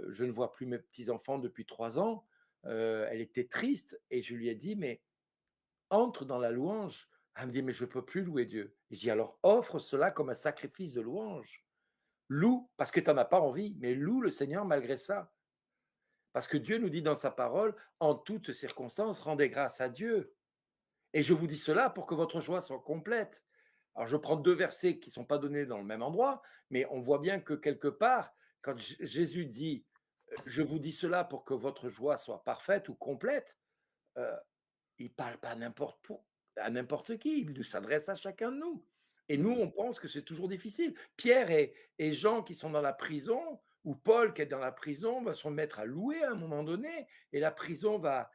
B: «Je ne vois plus mes petits-enfants depuis 3 ans». Elle était triste et je lui ai dit: «Mais entre dans la louange». Elle me dit: «Mais je ne peux plus louer Dieu». Et je dis: «Alors offre cela comme un sacrifice de louange. Loue, parce que tu en as pas envie, mais loue le Seigneur malgré ça». Parce que Dieu nous dit dans sa parole: «En toutes circonstances, rendez grâce à Dieu. Et je vous dis cela pour que votre joie soit complète». Alors je prends 2 versets qui ne sont pas donnés dans le même endroit, mais on voit bien que quelque part, quand Jésus dit, «Je vous dis cela pour que votre joie soit parfaite ou complète», heu, il parle pas à n'importe qui, il s'adresse à chacun de nous. Et nous,
A: Mmh.
B: on pense que c'est toujours difficile. Pierre et Jean qui sont dans la prison, ou Paul qui est dans la prison, va se mettre à louer à un moment donné, et la prison va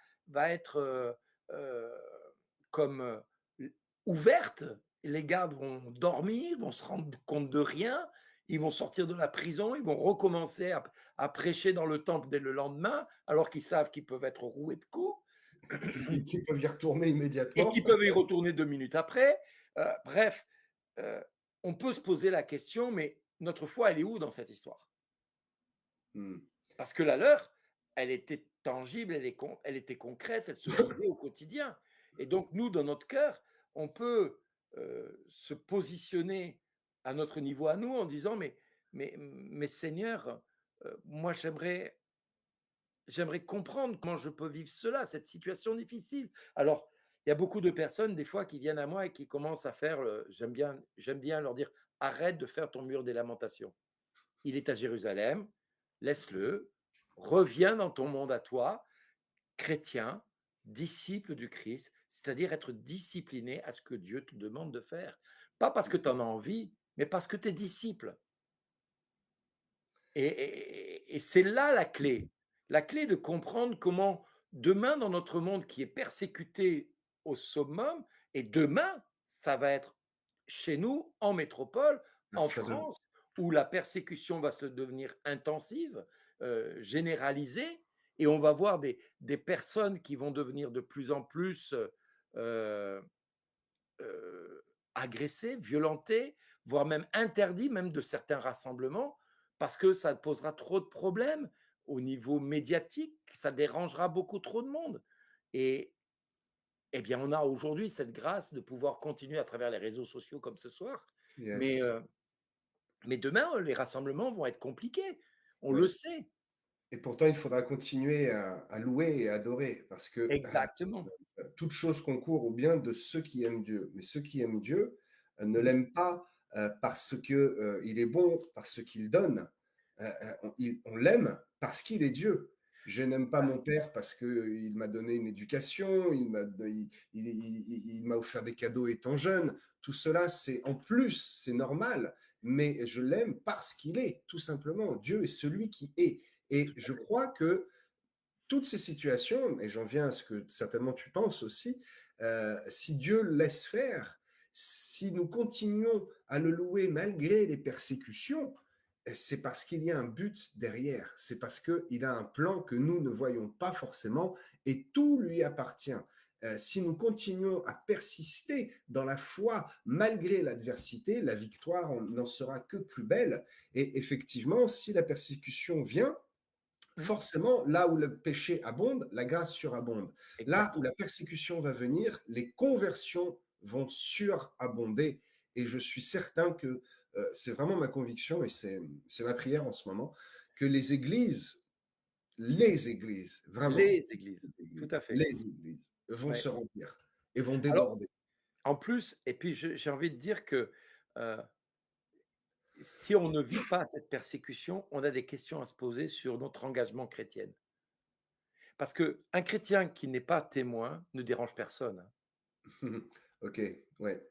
B: être euh, comme ouverte. Les gardes vont dormir, vont se rendre compte de rien, ils vont sortir de la prison, ils vont recommencer à prêcher dans le temple dès le lendemain, alors qu'ils savent qu'ils peuvent être roués de coups
A: Et qui peuvent y retourner
B: et
A: immédiatement.
B: qui peuvent y retourner 2 minutes après. Bref, heu, on peut se poser la question, mais notre foi, elle est où dans cette histoire?
A: Mmh.
B: Parce que la leur, elle était tangible, elle était concrète, elle se vivait au quotidien. Et donc nous, dans notre cœur, on peut, se positionner à notre niveau à nous en disant: «Mais Seigneur, moi j'aimerais comprendre comment je peux vivre cela, cette situation difficile». Alors, il y a beaucoup de personnes, des fois, qui viennent à moi et qui commencent à faire, j'aime bien leur dire: «Arrête de faire ton mur des lamentations. Il est à Jérusalem, laisse-le, reviens dans ton monde à toi, chrétien, disciple du Christ», c'est-à-dire être discipliné à ce que Dieu te demande de faire. Pas parce que tu en as envie, mais parce que tu es disciple. Et c'est là la clé de comprendre comment demain dans notre monde qui est persécuté au summum, et demain, ça va être chez nous, en métropole,
A: Ah,
B: en
A: ça dev
B: France, où la persécution va se devenir intensive, généralisée, et on va voir des personnes qui vont devenir de plus en plus agressés, violentés, voire même interdits même de certains rassemblements, parce que ça posera trop de problèmes au niveau médiatique, ça dérangera beaucoup trop de monde. Et, eh bien, on a aujourd'hui cette grâce de pouvoir continuer à travers les réseaux sociaux comme ce soir, mais,
A: yes.
B: euh, mais demain, les rassemblements vont être compliqués, on le
A: Ouais.
B: sait.
A: Et pourtant, il faudra continuer à louer et adorer parce que,
B: Exactement.
A: toute chose concourt au bien de ceux qui aiment Dieu. Mais ceux qui aiment Dieu, ne
B: Mhm.
A: l'aiment pas, parce que, il est bon, parce qu'il donne. On l'aime parce qu'il est Dieu. Je n'aime pas mon père parce qu'il m'a donné une éducation, il m'a offert des cadeaux étant jeune. Tout cela, c'est en plus, c'est normal, mais je l'aime parce qu'il est, tout simplement. Dieu est celui qui est. Et
B: Tout à
A: je
B: fait.
A: crois que toutes ces situations, et j'en viens à ce que certainement tu penses aussi, si Dieu laisse faire, si nous continuons à le louer malgré les persécutions, c'est parce qu'il y a un but derrière, c'est parce qu'il a un plan que nous ne voyons pas forcément et tout lui appartient. Si nous continuons à persister dans la foi malgré l'adversité, la victoire n'en sera que plus belle. Et effectivement, si la persécution vient,
B: Mmh.
A: forcément, là où le péché abonde, la grâce surabonde. Là où la
B: Exactement.
A: persécution va venir, les conversions vont surabonder. Et je suis certain que c'est vraiment ma conviction et c'est ma prière en ce moment, que les églises, vraiment,
B: Les églises, tout à fait.
A: les églises vont
B: Ouais.
A: se remplir et vont
B: Alors,
A: déborder.
B: en plus et puis j'ai envie de dire que, heu, si on ne vit pas cette persécution, on a des questions à se poser sur notre engagement chrétien. Parce qu'un chrétien qui n'est pas témoin ne dérange personne, hein.
A: Ok, ouais.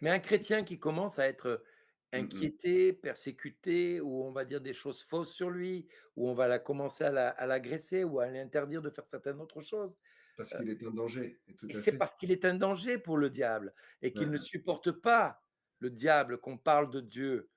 B: Mais un chrétien qui commence à être
A: Mm, mm.
B: inquiété, persécuté, ou on va dire des choses fausses sur lui, ou on va commencer à l'agresser ou à l'interdire de faire certaines autres choses,
A: Parce
B: heu
A: qu'il est un danger, et tout
B: et
A: à
B: c'est
A: fait.
B: parce qu'il est un danger pour le diable et qu'il ne
A: Ouais.
B: supporte pas le diable qu'on parle de Dieu.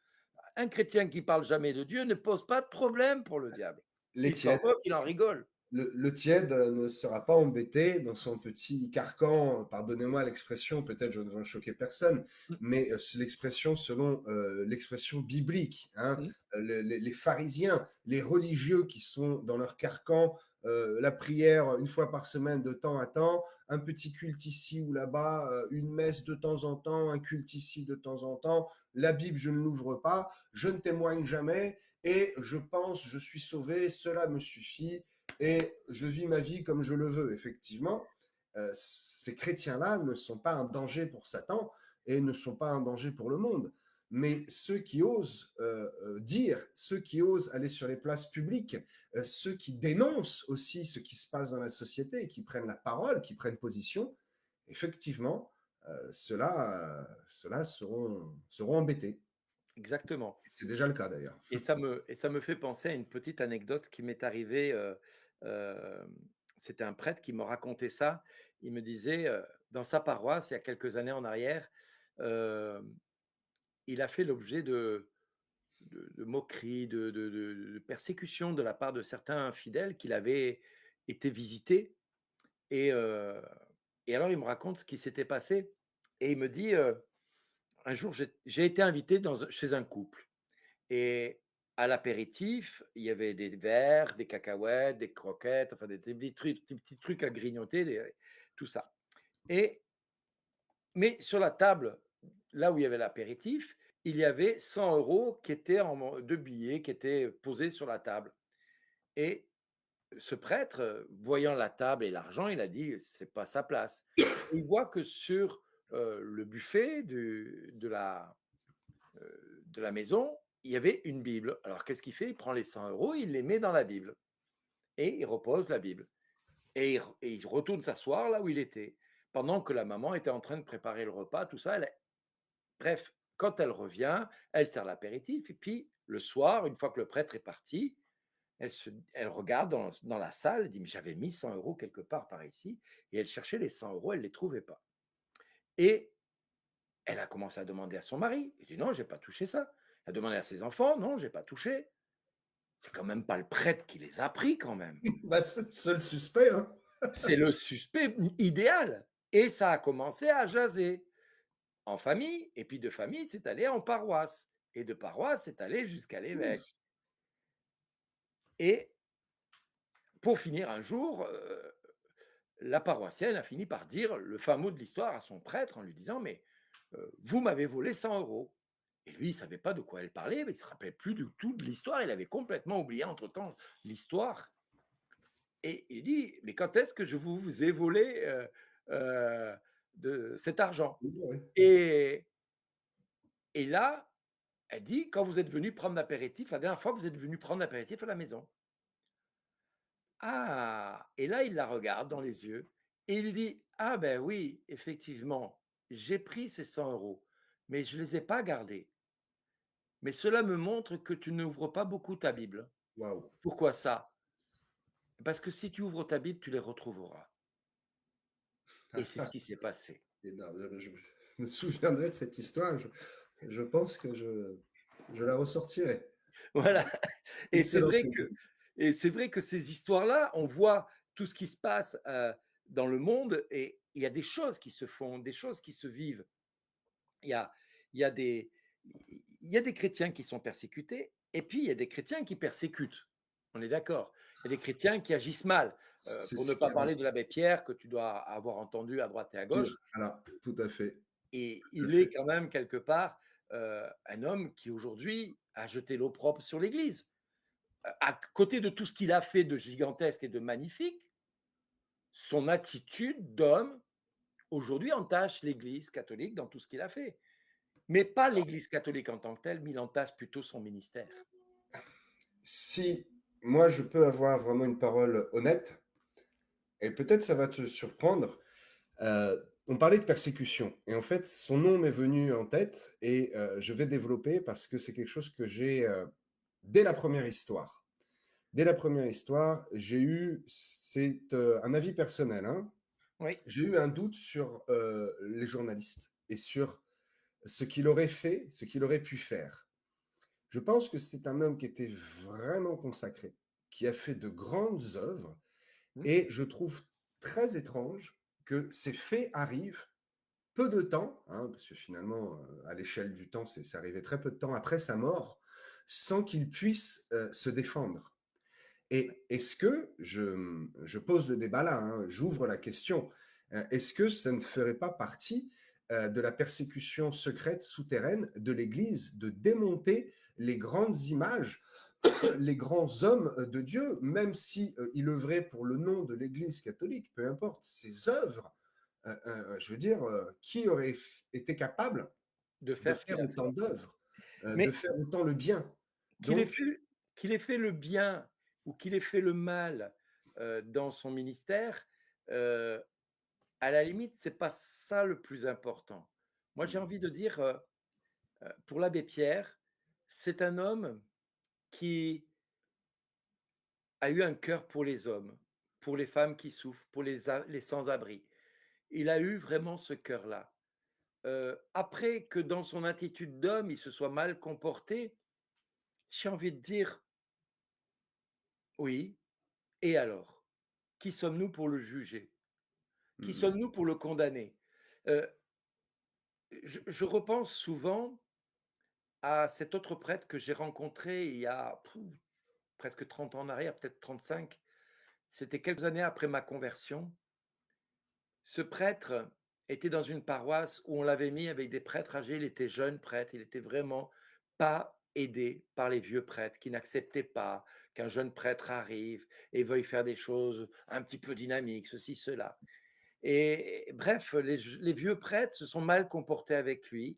B: Un chrétien qui parle jamais de Dieu ne pose pas de problème pour le diable.
A: Les
B: Il s'en
A: tiennes.
B: moque, il en rigole.
A: Le tiède ne sera pas embêté dans son petit carcan, pardonnez-moi l'expression, peut-être je ne veux choquer personne,
B: Mmh,
A: mais c'est l'expression selon l'expression biblique. Hein.
B: mmh,
A: Les pharisiens, les religieux qui sont dans leur carcan, la prière une fois par semaine de temps à temps, un petit culte ici ou là-bas, une messe de temps en temps, un culte ici de temps en temps, la Bible je ne l'ouvre pas, je ne témoigne jamais et je pense je suis sauvé, cela me suffit et je vis ma vie comme je le veux. Effectivement, ces chrétiens-là ne sont pas un danger pour Satan et ne sont pas un danger pour le monde. Mais ceux qui osent dire, ceux qui osent aller sur les places publiques, ceux qui dénoncent aussi ce qui se passe dans la société et qui prennent la parole, qui prennent position, effectivement, ceux-là seront embêtés.
B: exactement.
A: C'est déjà le cas d'ailleurs.
B: Et ça me fait penser à une petite anecdote qui m'est arrivée, c'était un prêtre qui me racontait ça. Il me disait, dans sa paroisse, il y a quelques années en arrière, hem, il a fait l'objet de moqueries, de persécutions de la part de certains fidèles qu'il avait été visiter et heu et alors il me raconte ce qui s'était passé et il me dit, «Un jour, j'ai été invité chez un couple et à l'apéritif, il y avait des verres, des cacahuètes, des croquettes, enfin des petits trucs à grignoter, tout ça et mais sur la table, là où il y avait l'apéritif, il y avait 100 € qui étaient de billets qui étaient posés sur la table et ce prêtre, voyant la table et l'argent, il a dit: «C'est pas sa place» et il voit que sur, le buffet de la maison, il y avait une Bible. Alors qu'est-ce qu'il fait? Il prend les 100 €, il les met dans la Bible et il repose la Bible et il retourne s'asseoir là où il était, pendant que la maman était en train de préparer le repas, tout ça. Bref, quand elle revient, elle sert l'apéritif et puis le soir, une fois que le prêtre est parti, elle regarde dans la salle, elle dit: «Mais j'avais mis 100 € quelque part par ici» et elle cherchait les 100 €, elle ne les trouvait pas et elle a commencé à demander à son mari. Il dit: «Non, j'ai pas touché ça». Elle a demandé à ses enfants: «Non, j'ai pas touché». C'est quand même pas le prêtre qui les a pris quand même.
A: Bah, seul suspect, hein.
B: C'est le suspect idéal et ça a commencé à jaser en famille et puis de famille, c'est allé en paroisse et de paroisse, c'est allé jusqu'à l'évêque et pour finir un jour, la paroissienne a fini par dire le fin mot de l'histoire à son prêtre en lui disant: «Mais, vous m'avez volé 100 € et lui, il savait pas de quoi elle parlait, mais il se rappelait plus du tout de l'histoire. Il avait complètement oublié entre-temps l'histoire et il dit: «Mais quand est-ce que je vous ai volé, de cet argent?»
A: Ouais.
B: et et là, elle dit: «Quand vous êtes venu prendre l'apéritif, la dernière fois, vous êtes venu prendre l'apéritif à la maison». Ah! Et là, il la regarde dans les yeux et il lui dit: «Ah ben oui, effectivement, j'ai pris ces 100 €, mais je les ai pas gardés. Mais cela me montre que tu n'ouvres pas beaucoup ta Bible.
A: Waouh!
B: Pourquoi ça? Parce que si tu ouvres ta Bible, tu les retrouveras». Et c'est ce qui s'est passé.
A: Énorme. Je me souviendrai de cette histoire. Je pense que je la ressortirai.
B: Voilà. Et c'est
A: Excellent
B: vrai que
A: exemple.
B: et c'est vrai que ces histoires-là, on voit tout ce qui se passe, dans le monde et il y a des choses qui se font, des choses qui se vivent. Il y a il y a des il y a des chrétiens qui sont persécutés et puis il y a des chrétiens qui persécutent. On est d'accord? Il y a des chrétiens qui agissent mal,
A: C'est
B: pour ne
A: ce
B: pas
A: qu'il y a de
B: parler de l'abbé Pierre que tu dois avoir entendu à droite et à
A: pire.
B: gauche
A: Voilà, tout à fait,
B: et
A: tout à
B: il est
A: fait.
B: quand même quelque part, un homme qui aujourd'hui a jeté l'opprobre sur l'Église. À côté de tout ce qu'il a fait de gigantesque et de magnifique, son attitude d'homme, aujourd'hui, entache l'Église catholique dans tout ce qu'il a fait. Mais pas l'Église catholique en tant que telle, mais il entache plutôt son ministère.
A: Si moi je peux avoir vraiment une parole honnête, et peut-être ça va te surprendre, on parlait de persécution et en fait son nom m'est venu en tête et je vais développer parce que c'est quelque chose que j'ai, dès la première histoire. Dès la première histoire, j'ai eu c'est, un avis personnel, hein,
B: Oui,
A: j'ai eu un doute sur, les journalistes et sur ce qu'il aurait fait, ce qu'il aurait pu faire. Je pense que c'est un homme qui était vraiment consacré, qui a fait de grandes œuvres
B: mmh,
A: et je trouve très étrange que ces faits arrivent peu de temps, hein, parce que finalement, à l'échelle du temps, c'est arrivé très peu de temps après sa mort, sans qu'il puisse, se défendre. Et est-ce que je pose le débat là, hein, j'ouvre la question, est-ce que ça ne ferait pas partie, de la persécution secrète souterraine de l'Église, de démonter les grandes images, les grands hommes, de Dieu, même si, il œuvrait pour le nom de l'Église catholique, peu importe, ses œuvres, je veux dire, qui aurait été capable
B: de
A: de
B: faire ce
A: faire
B: qu'il a fait.
A: autant d'œuvres, de
B: Mais
A: faire autant le bien?
B: qu'il ait
A: Donc
B: fait qu'il ait fait le bien ou qu'il ait fait le mal, dans son ministère, heu, à la limite, c'est pas ça le plus important. Moi, j'ai
A: mmh,
B: envie de dire, pour l'abbé Pierre, c'est un homme qui a eu un cœur pour les hommes, pour les femmes qui souffrent, pour les sans-abri. Il a eu vraiment ce cœur-là. Après que dans son attitude d'homme, il se soit mal comporté, j'ai envie de dire: «Oui, et alors? Qui sommes-nous pour le juger? Qui
A: mmh.
B: sommes-nous pour le condamner?» heu, je repense souvent à cet autre prêtre que j'ai rencontré il y a presque 30 ans en arrière, peut-être 35. C'était quelques années après ma conversion. Ce prêtre était dans une paroisse où on l'avait mis avec des prêtres âgés. Il était jeune prêtre, il était vraiment pas aidé par les vieux prêtres qui n'acceptaient pas qu'un jeune prêtre arrive et veuille faire des choses un petit peu dynamiques, ceci, cela. Et bref, les vieux prêtres se sont mal comportés avec lui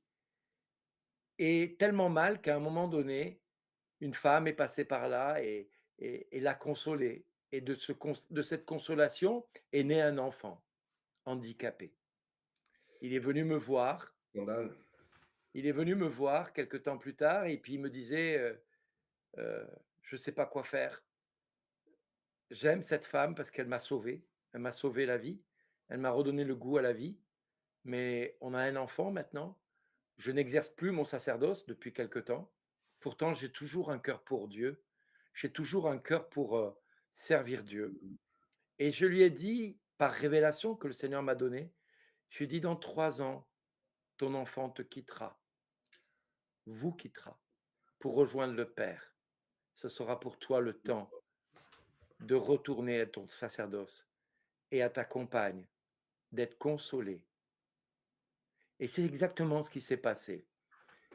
B: et tellement mal qu'à un moment donné, une femme est passée par là et l'a consolé. Et de cette consolation est né un enfant handicapé. Il est venu me voir
A: Scandale.
B: il est venu me voir quelque temps plus tard et puis il me disait, «Je ne sais pas quoi faire. J'aime cette femme parce qu'elle m'a sauvé. Elle m'a sauvé la vie. Elle m'a redonné le goût à la vie, mais on a un enfant maintenant. Je n'exerce plus mon sacerdoce depuis quelque temps. Pourtant, j'ai toujours un cœur pour Dieu. J'ai toujours un cœur pour, servir Dieu». Et je lui ai dit, par révélation que le Seigneur m'a donnée, je lui ai dit: «Dans 3 ans, ton enfant te quittera, vous quittera pour rejoindre le Père. Ce sera pour toi le temps de retourner à ton sacerdoce et à ta compagne, d'être consolé». Et c'est exactement ce qui s'est passé.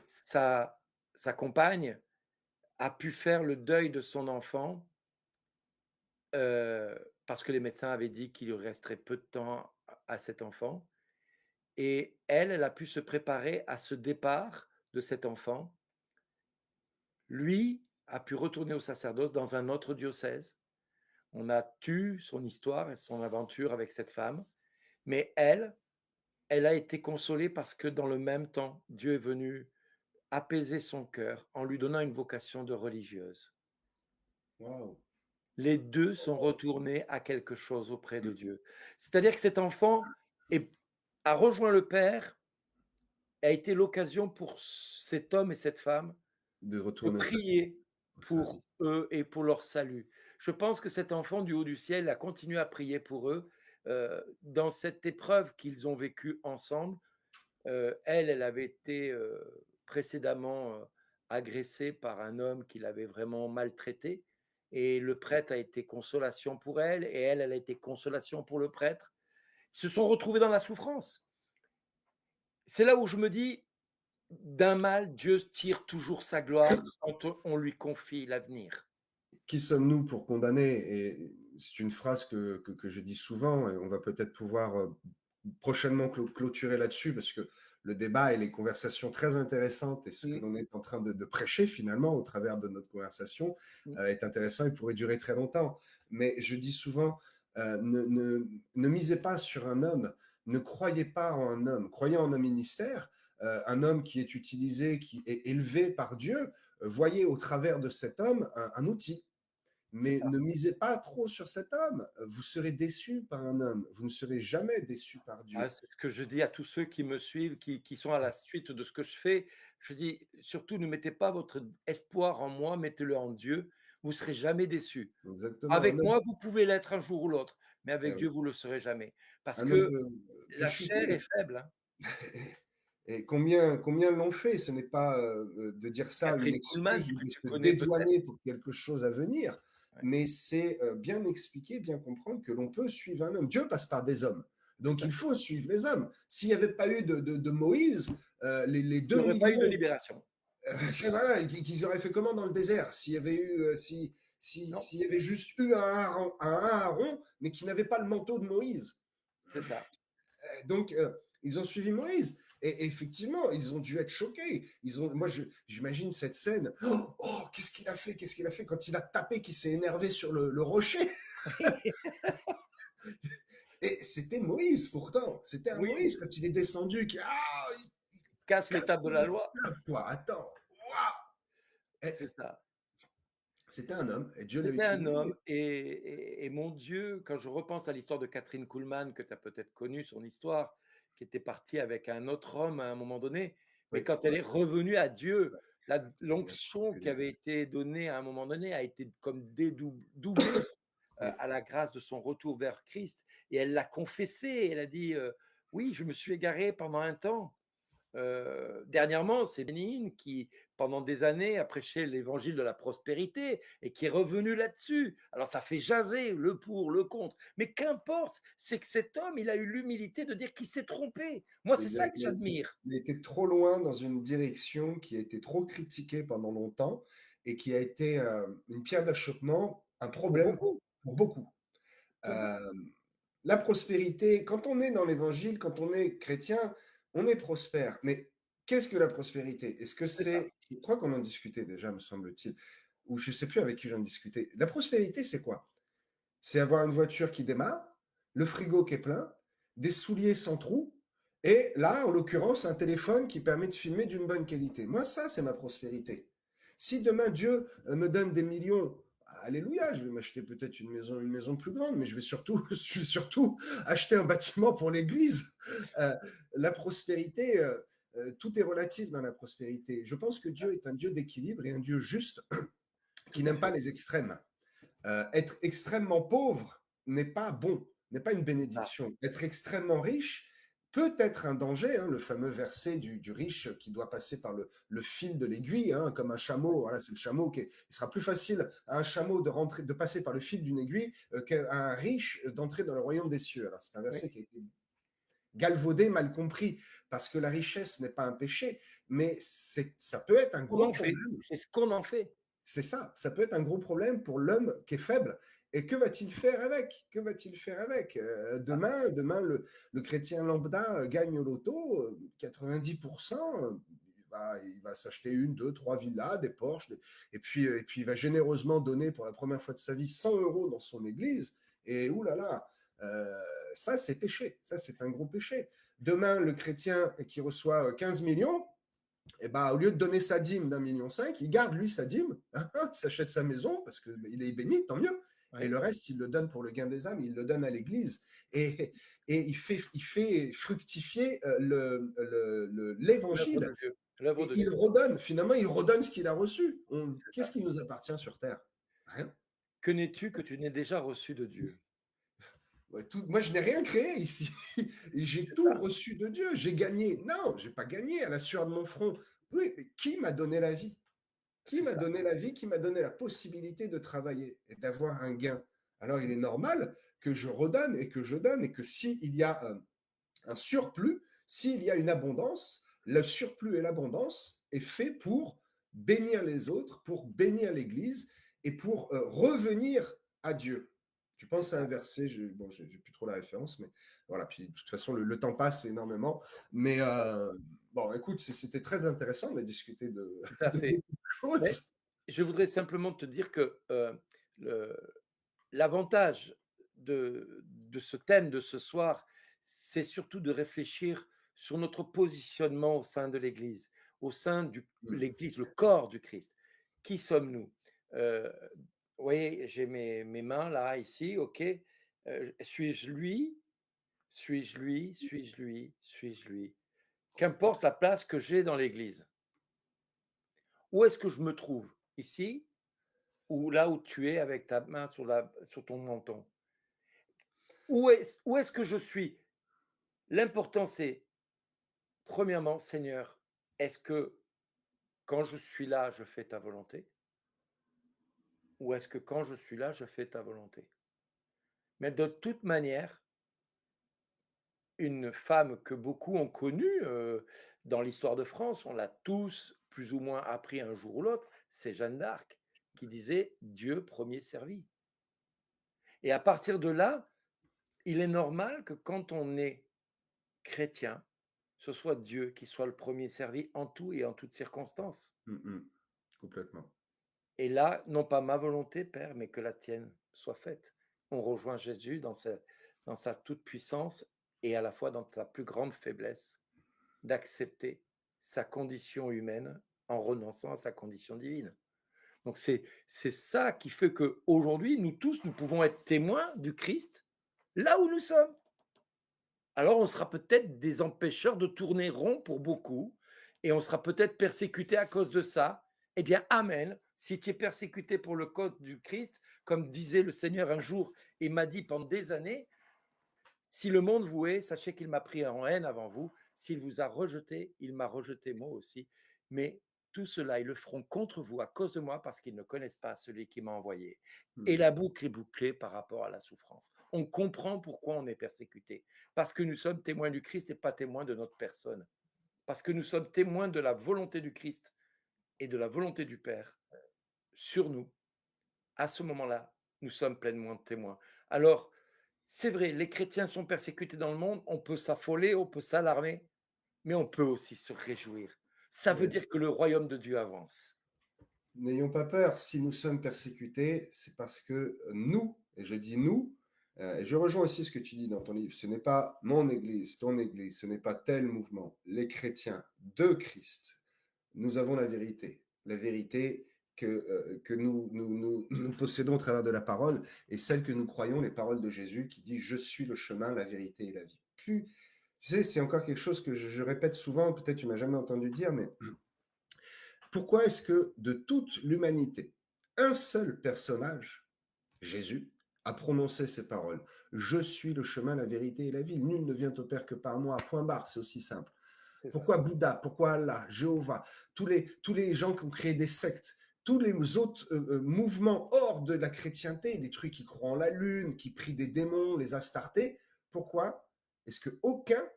B: Sa sa compagne a pu faire le deuil de son enfant, parce que les médecins avaient dit qu'il lui resterait peu de temps à cet enfant et elle, elle a pu se préparer à ce départ de cet enfant. Lui a pu retourner au sacerdoce dans un autre diocèse On a tu son histoire et son aventure avec cette femme, mais elle a été consolée parce que dans le même temps, Dieu est venu apaiser son cœur en lui donnant une vocation de religieuse.
A: Waouh!
B: Les 2 sont retournés à quelque chose auprès de Dieu. C'est-à-dire que cet enfant est a rejoint le père, a été l'occasion pour cet homme et cette femme
A: De
B: de
A: retourner
B: prier
A: au service.
B: pour eux et pour leur salut. Je pense que cet enfant du haut du ciel a continué à prier pour eux, dans cette épreuve qu'ils ont vécue ensemble. Elle avait été, précédemment, agressée par un homme qui l'avait vraiment maltraitée et le prêtre a été consolation pour elle et elle, elle a été consolation pour le prêtre. Ils se sont retrouvés dans la souffrance. C'est là où je me dis: «D'un mal, Dieu tire toujours sa gloire quand on lui confie l'avenir».
A: Qui sommes-nous pour condamner? Et c'est une phrase que je dis souvent et on va peut-être pouvoir, prochainement clôturer là-dessus parce que le débat et les conversations très intéressantes et ce que
B: Mmh,
A: l'on est en train de prêcher finalement au travers de notre conversation,
B: mmh,
A: est intéressant et pourrait durer très longtemps. Mais je dis souvent, ne misez pas sur un homme, ne croyez pas en un homme, croyez en un ministère, un homme qui est utilisé, qui est élevé par Dieu, voyez au travers de cet homme un outil.
B: c'est
A: Mais
B: ça.
A: ne misez pas trop sur cet homme. Vous serez déçus par un homme. Vous ne serez jamais déçus par
B: Ah,
A: Dieu.
B: c'est ce que je dis à tous ceux qui me suivent, qui sont à la suite de ce que je fais. Je dis: «Surtout ne mettez pas votre espoir en moi, mettez-le en Dieu, vous serez jamais déçus.
A: Exactement.
B: Avec moi, vous pouvez l'être un jour ou l'autre, mais
A: Eh
B: avec
A: oui,
B: Dieu, vous le serez jamais». Parce
A: un homme
B: que
A: peut
B: la chair est
A: chuter.
B: faible, hein.
A: Et combien l'ont fait? Ce n'est pas de dire ça une
B: Catherine Kuhlmann
A: excuse ou
B: que
A: de
B: tu
A: se
B: connais peut-être?
A: dédouaner pour quelque chose à venir,
B: Ouais,
A: mais c'est bien expliquer, bien comprendre que l'on peut suivre un homme. Dieu passe par des hommes.
B: tout
A: Donc
B: à
A: il
B: fait.
A: faut suivre les hommes. S'il n'y avait pas eu de Moïse, les
B: Il
A: 2
B: n'y aurait pas eu de
A: millions
B: libération.
A: voilà, qu'ils auraient fait comment dans le désert s'il y avait eu,
B: Non,
A: s'il y avait juste eu un Aaron, mais qui n'avait pas le manteau de Moïse.
B: c'est ça.
A: Donc, ils ont suivi Moïse. Et effectivement, ils ont dû être choqués. Moi, j'imagine cette scène. Oh, oh, qu'est-ce qu'il a fait? Qu'est-ce qu'il a fait quand il a tapé, qu'il s'est énervé sur le rocher? Et c'était Moïse pourtant. C'était un
B: Oui,
A: Moïse quand il est descendu qui il
B: casse
A: casse
B: l'étape de la
A: les
B: loi,
A: tables, quoi. Attends, waouh! Et
B: c'est ça.
A: c'était un homme et Dieu l'a
B: C'était un
A: utilisé.
B: homme et mon Dieu, quand je repense à l'histoire de Catherine Kuhlmann, que tu as peut-être connue, son histoire, qui était partie avec un autre homme à un moment donné, mais
A: Oui,
B: quand elle est revenue à Dieu, la
A: bien
B: l'onction qui
A: particulier.
B: avait été donnée à un moment donné a été comme doublée,
A: Oui,
B: à la grâce de son retour vers Christ et elle l'a confessé. Elle a dit, «Oui, je me suis égarée pendant un temps». Dernièrement, c'est Bénigne qui, pendant des années, a prêché l'évangile de la prospérité et qui est revenu là-dessus. Alors ça fait jaser le pour, le contre, mais qu'importe, c'est que cet homme, il a eu l'humilité de dire qu'il s'est trompé. Moi, c'est ça que j'admire.
A: il a été trop loin dans une direction qui a été trop critiquée pendant longtemps et qui a été, une pierre d'achoppement, un
B: Pour
A: problème
B: beaucoup,
A: pour beaucoup.
B: pour beaucoup.
A: La prospérité, quand on est dans l'évangile, quand on est chrétien, on est prospère. Mais qu'est-ce que la prospérité? Est-ce que
B: C'est ça.
A: c'est je crois qu'on en discutait déjà, me semble-t-il, ou je ne sais plus avec qui j'en discutais. La prospérité, c'est quoi? C'est avoir une voiture qui démarre, le frigo qui est plein, des souliers sans trous et là, en l'occurrence, un téléphone qui permet de filmer d'une bonne qualité. Moi, ça, c'est ma prospérité. Si demain Dieu me donne des millions, alléluia, je vais m'acheter peut-être une maison plus grande, mais je vais surtout, je vais surtout acheter un bâtiment pour l'église. Euh, la prospérité, tout est relatif dans la prospérité. Je pense que Dieu est un Dieu d'équilibre et un Dieu juste qui
B: Tout à
A: n'aime pas
B: fait.
A: les extrêmes. Être extrêmement pauvre n'est pas bon, n'est pas une
B: Ah,
A: bénédiction. Être extrêmement riche peut être un danger, hein, le fameux verset du riche qui doit passer par le fil de l'aiguille, hein, comme un
B: ouais,
A: chameau. Voilà, c'est le chameau il sera plus facile à un chameau de passer par le fil d'une aiguille qu'à un riche d'entrer dans le royaume des cieux. Alors, c'est un
B: oui.
A: verset qui a été galvaudé, mal compris, parce que la richesse n'est pas un péché, mais ça peut être un
B: On
A: gros
B: en fait.
A: problème.
B: C'est ce qu'on en fait.
A: C'est ça peut être un gros problème pour l'homme qui est faible. Et que va-t-il faire avec? Que va-t-il faire avec?
B: Ah,
A: Demain le chrétien lambda gagne au loto, 90%, il va s'acheter une, deux, trois villas, des Porsche, et puis il va généreusement donner pour la première fois de sa vie 100 euros dans son église. Et oulala, ça c'est péché, ça c'est un gros péché. Demain, le chrétien qui reçoit 15 millions, et au lieu de donner sa dîme d'1,5 million, il garde lui sa dîme, il s'achète sa maison parce qu'il est béni, tant mieux. Et
B: Ouais.
A: le reste, il le donne pour le gain des âmes, il le donne à l'Église. Et il fait fructifier
B: L'œuvre
A: l'évangile.
B: de Dieu. L'œuvre
A: Et
B: de
A: il
B: Dieu.
A: redonne, finalement, il redonne ce qu'il a reçu.
B: C'est
A: Qu'est-ce
B: ça.
A: qui nous appartient sur Terre? Rien.
B: Que n'es-tu que tu n'aies déjà reçu de Dieu?
A: Ouais, moi, je n'ai rien créé ici. J'ai
B: C'est
A: tout
B: ça,
A: reçu de Dieu. J'ai gagné. Non, j'ai pas gagné à la sueur de mon front. Oui, mais qui m'a donné la vie? Qui
B: c'est
A: m'a
B: ça.
A: donné la vie, qui m'a donné la possibilité de travailler et d'avoir un gain. Alors, il est normal que je redonne et que je donne et que s'il y a un surplus, s'il y a une abondance, le surplus et l'abondance est fait pour bénir les autres, pour bénir l'Église et pour revenir à Dieu. Tu
B: C'est
A: penses à un
B: ça.
A: verset, bon, j'ai plus trop la référence, mais voilà. Puis de toute façon, le temps passe énormément. Mais bon, écoute, c'était très intéressant de discuter
B: Tout à
A: de
B: fait.
A: beaucoup de
B: Mais
A: choses.
B: je voudrais simplement te dire que, le l'avantage de ce thème de ce soir, c'est surtout de réfléchir sur notre positionnement au sein de l'Église, au sein de
A: Mm.
B: l'Église, le corps du Christ. Qui sommes-nous? Heu, vous voyez, j'ai mes mains là, ici, OK. Suis-je lui? Suis-je lui? Suis-je lui? Suis-je lui? Qu'importe la place que j'ai dans l'Église. Où est-ce que je me trouve? Ici ou là où tu es avec ta main sur ton menton? Où est-ce que je suis? L'important, c'est, premièrement, Seigneur, est-ce que quand je suis là, je fais ta volonté? Ou est-ce que quand je suis là, je fais ta volonté? Mais de toute manière, une femme que beaucoup ont connue dans l'histoire de France, on l'a tous plus ou moins appris un jour ou l'autre, c'est Jeanne d'Arc qui disait Dieu premier servi. Et à partir de là, il est normal que quand on est chrétien, ce soit Dieu qui soit le premier servi en tout et en toutes circonstances.
A: Mm, mm. Complètement.
B: Et là, non pas ma volonté, Père, mais que la tienne soit faite. On rejoint Jésus dans sa toute-puissance et à la fois dans sa plus grande faiblesse, d'accepter sa condition humaine en renonçant à sa condition divine. Donc c'est ça qui fait qu'aujourd'hui, nous tous, nous pouvons être témoins du Christ là où nous sommes. Alors on sera peut-être des empêcheurs de tourner rond pour beaucoup et on sera peut-être persécutés à cause de ça. Eh bien, amen. Si tu es persécuté pour le code du Christ, comme disait le Seigneur un jour, il m'a dit pendant des années, si le monde vous hait, sachez qu'il m'a pris en haine avant vous. S'il vous a rejeté, il m'a rejeté moi aussi. Mais tout cela, ils le feront contre vous à cause de moi parce qu'ils ne connaissent pas celui qui m'a envoyé. Et
A: Mm.
B: la boucle est bouclée par rapport à la souffrance. On comprend pourquoi on est persécuté. Parce que nous sommes témoins du Christ et pas témoins de notre personne. Parce que nous sommes témoins de la volonté du Christ et de la volonté du Père sur nous. À ce moment-là, nous sommes pleinement témoins. Alors, c'est vrai, les chrétiens sont persécutés dans le monde, on peut s'affoler, on peut s'alarmer, mais on peut aussi se réjouir. Ça veut
A: Yes.
B: dire que le royaume de Dieu avance.
A: N'ayons pas peur, si nous sommes persécutés, c'est parce que nous, et je dis nous, et je rejoins aussi ce que tu dis dans ton livre, ce n'est pas mon Église, ton Église, ce n'est pas tel mouvement, les chrétiens de Christ. Nous avons la vérité que nous possédons au travers de la parole, et celle que nous croyons, les paroles de Jésus qui dit « Je suis le chemin, la vérité et la vie ». Plus, tu sais, c'est encore quelque chose que je répète souvent, peut-être tu m'as jamais entendu dire, mais pourquoi est-ce que de toute l'humanité, un seul personnage, Jésus, a prononcé ces paroles? Je suis le chemin, la vérité et la vie. Nul ne vient au Père que par moi. Point barre, c'est aussi simple.
B: C'est ça.
A: Pourquoi Bouddha? Pourquoi Allah? Jéhovah? Tous les gens qui ont créé des sectes, tous les autres mouvements hors de la chrétienté, des trucs qui croient en la lune, qui prient des démons, les Astartés, pourquoi est-ce qu'aucun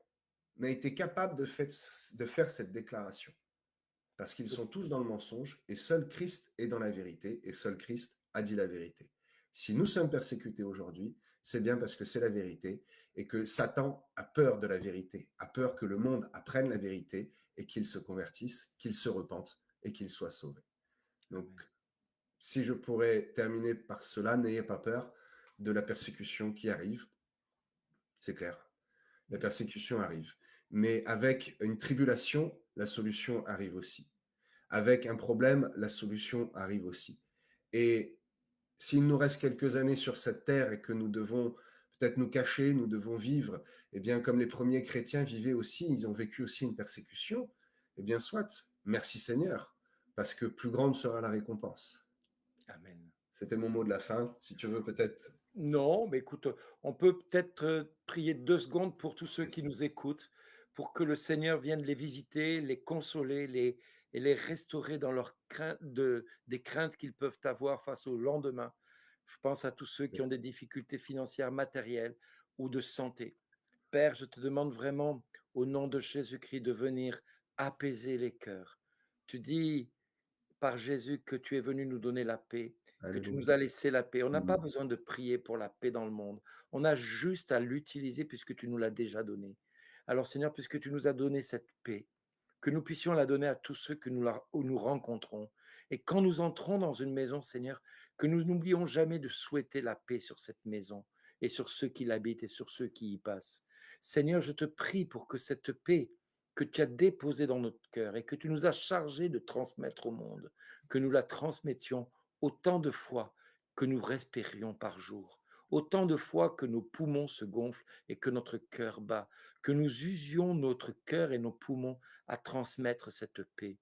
A: n'a été capable de faire cette déclaration? Parce qu'ils sont tous dans le mensonge et seul Christ est dans la vérité et seul Christ a dit la vérité. Si nous sommes persécutés aujourd'hui, c'est bien parce que c'est la vérité et que Satan a peur de la vérité, a peur que le monde apprenne la vérité et qu'il se convertisse, qu'il se repente et qu'il soit sauvé. Donc,
B: Amen.
A: si je pourrais terminer par cela, n'ayez pas peur de la persécution qui arrive, c'est clair. La
B: Mm.
A: persécution arrive. Mais avec une tribulation, la solution arrive aussi. Avec un problème, la solution arrive aussi. Et s'il nous reste quelques années sur cette terre et que nous devons peut-être nous cacher, nous devons vivre, eh bien, comme les premiers chrétiens vivaient aussi, ils ont vécu aussi une persécution, eh bien, soit, merci Seigneur, parce que plus grande sera la récompense.
B: Amen.
A: C'était mon mot de la fin. Si tu veux peut-être.
B: Non, mais écoute, on peut peut-être, prier 2 secondes pour tous ceux qui nous écoutent, pour que le Seigneur vienne les visiter, les consoler, les restaurer dans leurs craintes des craintes qu'ils peuvent avoir face au lendemain. Je pense à tous ceux qui ont des difficultés financières, matérielles ou de santé. Père, je te demande vraiment, au nom de Jésus-Christ, de venir apaiser les cœurs. Tu dis par Jésus que tu es venu nous donner la paix, que tu nous
A: Alléluia.
B: as laissé la paix. On n'a pas
A: Mm.
B: besoin de prier pour la paix dans le monde. On a juste à l'utiliser puisque tu nous l'as déjà donnée. Alors Seigneur, puisque tu nous as donné cette paix, que nous puissions la donner à tous ceux que où nous rencontrons. Et quand nous entrons dans une maison, Seigneur, que nous n'oublions jamais de souhaiter la paix sur cette maison et sur ceux qui l'habitent et sur ceux qui y passent. Seigneur, je te prie pour que cette paix que tu as déposée dans notre cœur et que tu nous as chargés de transmettre au monde, que nous la transmettions autant de fois que nous respirions par jour, autant de fois que nos poumons se gonflent et que notre cœur bat, que nous usions notre cœur et nos poumons à transmettre cette paix.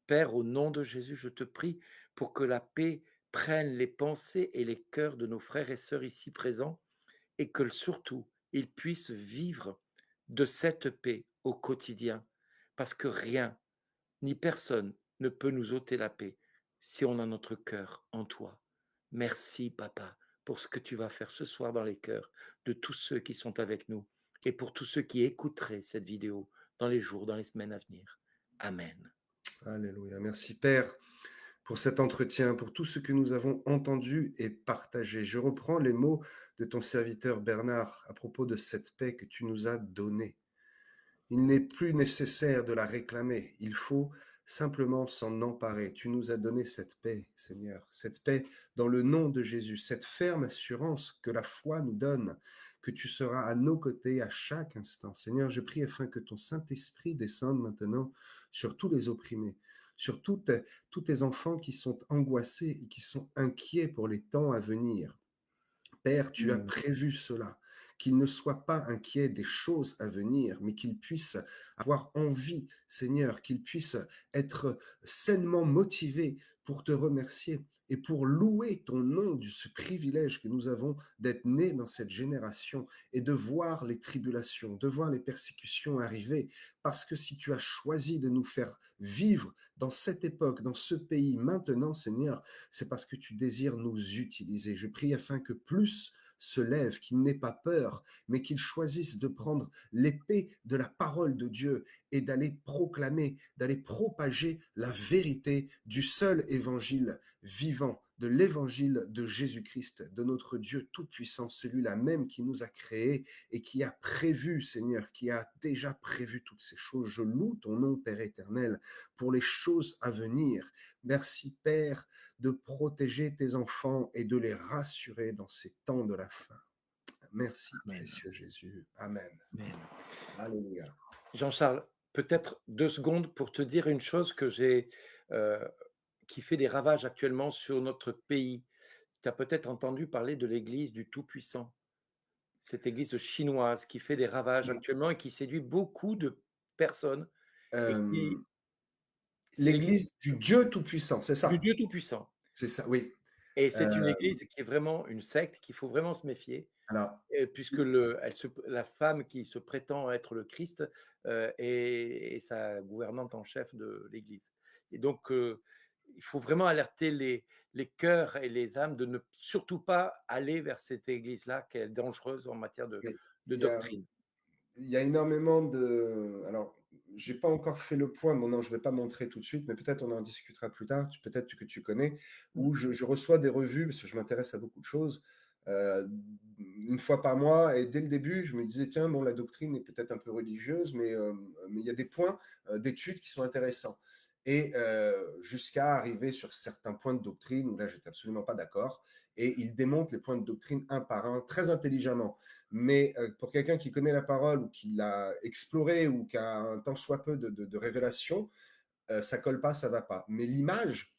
B: Père, au nom de Jésus, je te prie pour que la paix prenne les pensées et les cœurs de nos frères et sœurs ici présents et que surtout, ils puissent vivre de cette paix au quotidien, parce que rien ni personne ne peut nous ôter la paix si on a notre cœur en toi. Merci, Papa, pour ce que tu vas faire ce soir dans les cœurs de tous ceux qui sont avec nous et pour tous ceux qui écouteraient cette vidéo dans les jours, dans les semaines à venir. Amen.
A: Alléluia. Merci Père pour cet entretien, pour tout ce que nous avons entendu et partagé. Je reprends les mots de ton serviteur Bernard à propos de cette paix que tu nous as donnée. Il n'est plus nécessaire de la réclamer, il faut simplement s'en emparer. Tu nous as donné cette paix, Seigneur, cette paix dans le nom de Jésus, cette ferme assurance que la foi nous donne, que tu seras à nos côtés à chaque instant. Seigneur, je prie afin que ton Saint-Esprit descende maintenant sur tous les opprimés, sur tous tes enfants qui sont angoissés et qui sont inquiets pour les temps à venir. Père, tu as
B: Mm.
A: prévu cela, qu'ils ne soient pas inquiets des choses à venir, mais qu'ils puissent avoir envie, Seigneur, qu'ils puissent être sainement motivés pour te remercier et pour louer ton nom de ce privilège que nous avons d'être nés dans cette génération et de voir les tribulations, de voir les persécutions arriver. Parce que si tu as choisi de nous faire vivre dans cette époque, dans ce pays maintenant, Seigneur, c'est parce que tu désires nous utiliser. Je prie afin que plus se lève, qu'il n'ait pas peur, mais qu'il choisisse de prendre l'épée de la parole de Dieu et d'aller proclamer, d'aller propager la vérité du seul évangile vivant, de l'évangile de Jésus-Christ, de notre Dieu tout-puissant, celui-là même qui nous a créés et qui a prévu, Seigneur, qui a déjà prévu toutes ces choses. Je loue ton nom, Père éternel, pour les choses à venir. Merci, Père, de protéger tes enfants et de les rassurer dans ces temps de la fin. Merci,
B: Amen.
A: précieux Jésus. Amen.
B: Amen.
A: Alléluia.
B: Jean-Charles, peut-être 2 secondes pour te dire une chose euh, qui fait des ravages actuellement sur notre pays. Tu as peut-être entendu parler de l'Église du Tout-Puissant, cette Église chinoise qui fait des ravages
A: Oui,
B: actuellement et qui séduit beaucoup de personnes et
A: euh,
B: qui c'est l'Église
A: l'Église du Dieu Tout-Puissant, c'est
B: du
A: ça?
B: Dieu Tout-Puissant
A: C'est ça, oui.
B: et
A: Euh,
B: c'est une Église qui est vraiment une secte qu'il faut vraiment se méfier,
A: alors,
B: puisque la femme qui se prétend être le Christ, est sa gouvernante en chef de l'Église et donc il faut vraiment alerter les cœurs et les âmes de ne surtout pas aller vers cette Église-là qui est dangereuse en matière
A: oui,
B: de
A: il y a,
B: doctrine.
A: il y a énormément de. Alors, j'ai pas encore fait le point. Bon, non, je vais pas montrer tout de suite, mais peut-être on en discutera plus tard. Peut-être que tu connais.
B: Mmh.
A: Où je reçois des revues parce que je m'intéresse à beaucoup de choses. une fois par mois. Et dès le début, je me disais, tiens, bon, la doctrine est peut-être un peu religieuse, mais il y a des points d'études qui sont intéressants. Et jusqu'à arriver sur certains points de doctrine où là, j'étais absolument pas d'accord. Et il démonte les points de doctrine un par un, très intelligemment. Mais pour quelqu'un qui connaît la parole ou qui l'a explorée ou qui a un tant soit peu de révélation, ça colle pas, ça va pas. Mais l'image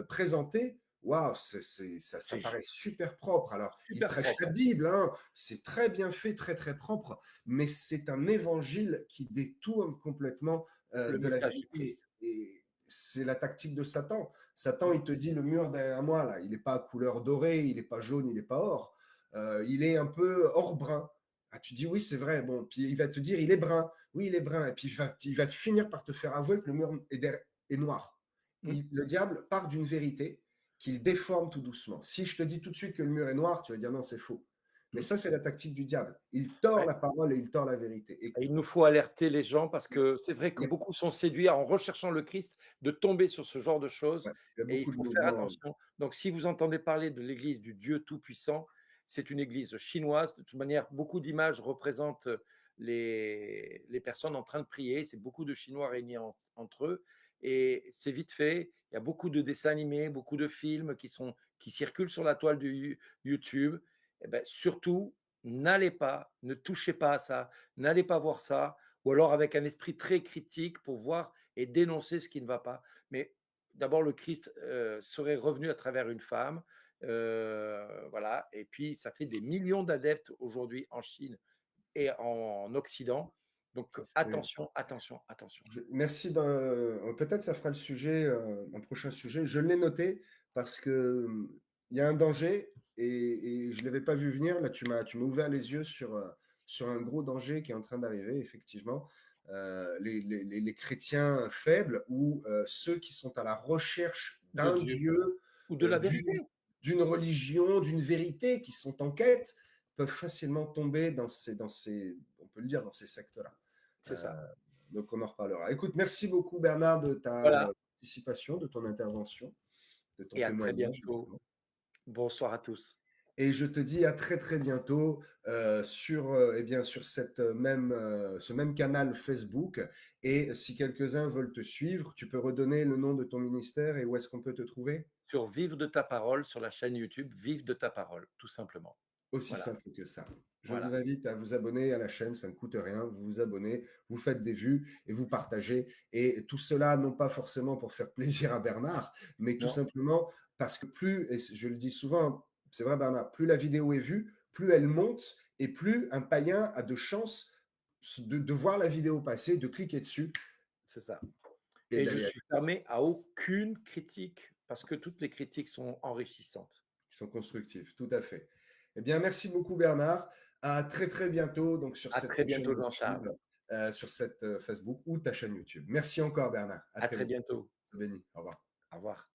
A: présentée, waouh, ça
B: C'est
A: paraît super propre. Alors, il
B: super
A: prêche la
B: propre.
A: Bible, hein, c'est très bien fait, très très propre, mais c'est un évangile qui détourne complètement
B: Le
A: de la
B: message du
A: vérité.
B: Christ.
A: Et c'est la tactique de Satan. Satan,
B: Mmh,
A: il te dit le mur derrière moi, là, il n'est pas couleur dorée, il n'est pas jaune, il n'est pas or. Il est un peu or brun. Ah, tu dis oui, c'est vrai. Bon, puis il va te dire il est brun. Oui, il est brun. Et puis il va finir par te faire avouer que le mur est noir.
B: mmh,
A: Le diable part d'une vérité qu'il déforme tout doucement. Si je te dis tout de suite que le mur est noir, tu vas dire non, c'est faux. Mais
B: mmh.
A: ça, c'est la tactique du diable. Il tord
B: Ouais.
A: la parole et il tord la vérité. Et
B: Et il nous faut alerter les gens parce
A: il
B: que c'est vrai
A: y
B: que
A: a,
B: beaucoup sont séduits en recherchant le Christ de tomber sur ce genre de
A: ouais,
B: choses
A: il y a
B: et il
A: beaucoup de
B: faut faire
A: mouvements.
B: attention. Donc si vous entendez parler de l'église du Dieu Tout-Puissant, c'est une église chinoise. De toute manière, beaucoup d'images représentent les personnes en train de prier. C'est beaucoup de Chinois réunis entre eux et c'est vite fait. Il y a beaucoup de dessins animés, beaucoup de films qui circulent sur la toile du YouTube. Eh ben, surtout, n'allez pas, ne touchez pas à ça, n'allez pas voir ça, ou alors avec un esprit très critique pour voir et dénoncer ce qui ne va pas. Mais d'abord, le Christ serait revenu à travers une femme, voilà, et puis ça fait des millions d'adeptes aujourd'hui en Chine et en Occident. Donc
A: Ça, c'est-
B: attention, attention, attention.
A: Merci. Peut-être ça fera le sujet, un prochain sujet. Je l'ai noté parce que il y a un danger et je ne l'avais pas vu venir. Là, tu m'as ouvert les yeux sur un gros danger qui est en train d'arriver, effectivement. Les chrétiens faibles ou ceux qui sont à la recherche
B: De
A: d'un
B: Dieu
A: Dieu,
B: ou de la vérité,
A: d'une religion, d'une vérité, qui sont en quête, peuvent facilement tomber on peut le dire, dans ces sectes-là.
B: c'est
A: Euh,
B: ça.
A: donc, on en reparlera. Écoute, merci beaucoup, Bernard, de ta
B: Voilà,
A: participation, de ton intervention, de ton
B: et à très
A: témoignage,
B: bientôt.
A: évidemment.
B: Bonsoir à tous.
A: Et je te dis à très, très bientôt eh bien, sur ce même canal Facebook. Et si quelques-uns veulent te suivre, tu peux redonner le nom de ton ministère et où est-ce qu'on peut te trouver?
B: Sur Vive de ta parole, sur la chaîne YouTube Vive de ta parole, tout simplement.
A: Aussi
B: Voilà,
A: simple que ça. Je vous
B: voilà.
A: invite à vous abonner à la chaîne, ça ne coûte rien. Vous vous abonnez, vous faites des vues et vous partagez. Et tout cela, non pas forcément pour faire plaisir à Bernard, mais tout
B: Non,
A: simplement parce que plus, et je le dis souvent, c'est vrai Bernard, plus la vidéo est vue, plus elle monte et plus un païen a de chances de voir la vidéo passer, de cliquer dessus
B: c'est ça.
A: et
B: Et je
A: d'aller à
B: suis fermé à aucune critique parce que toutes les critiques sont enrichissantes.
A: qui sont constructifs. Tout à fait. Eh bien, merci beaucoup Bernard. À très très bientôt donc sur
B: À
A: cette
B: très
A: chaîne
B: bientôt,
A: YouTube,
B: Jean-Charles.
A: sur cette Facebook ou ta chaîne YouTube. Merci encore Bernard. À
B: À
A: très
B: très
A: vite.
B: bientôt.
A: Sois béni. Au revoir.
B: Au revoir.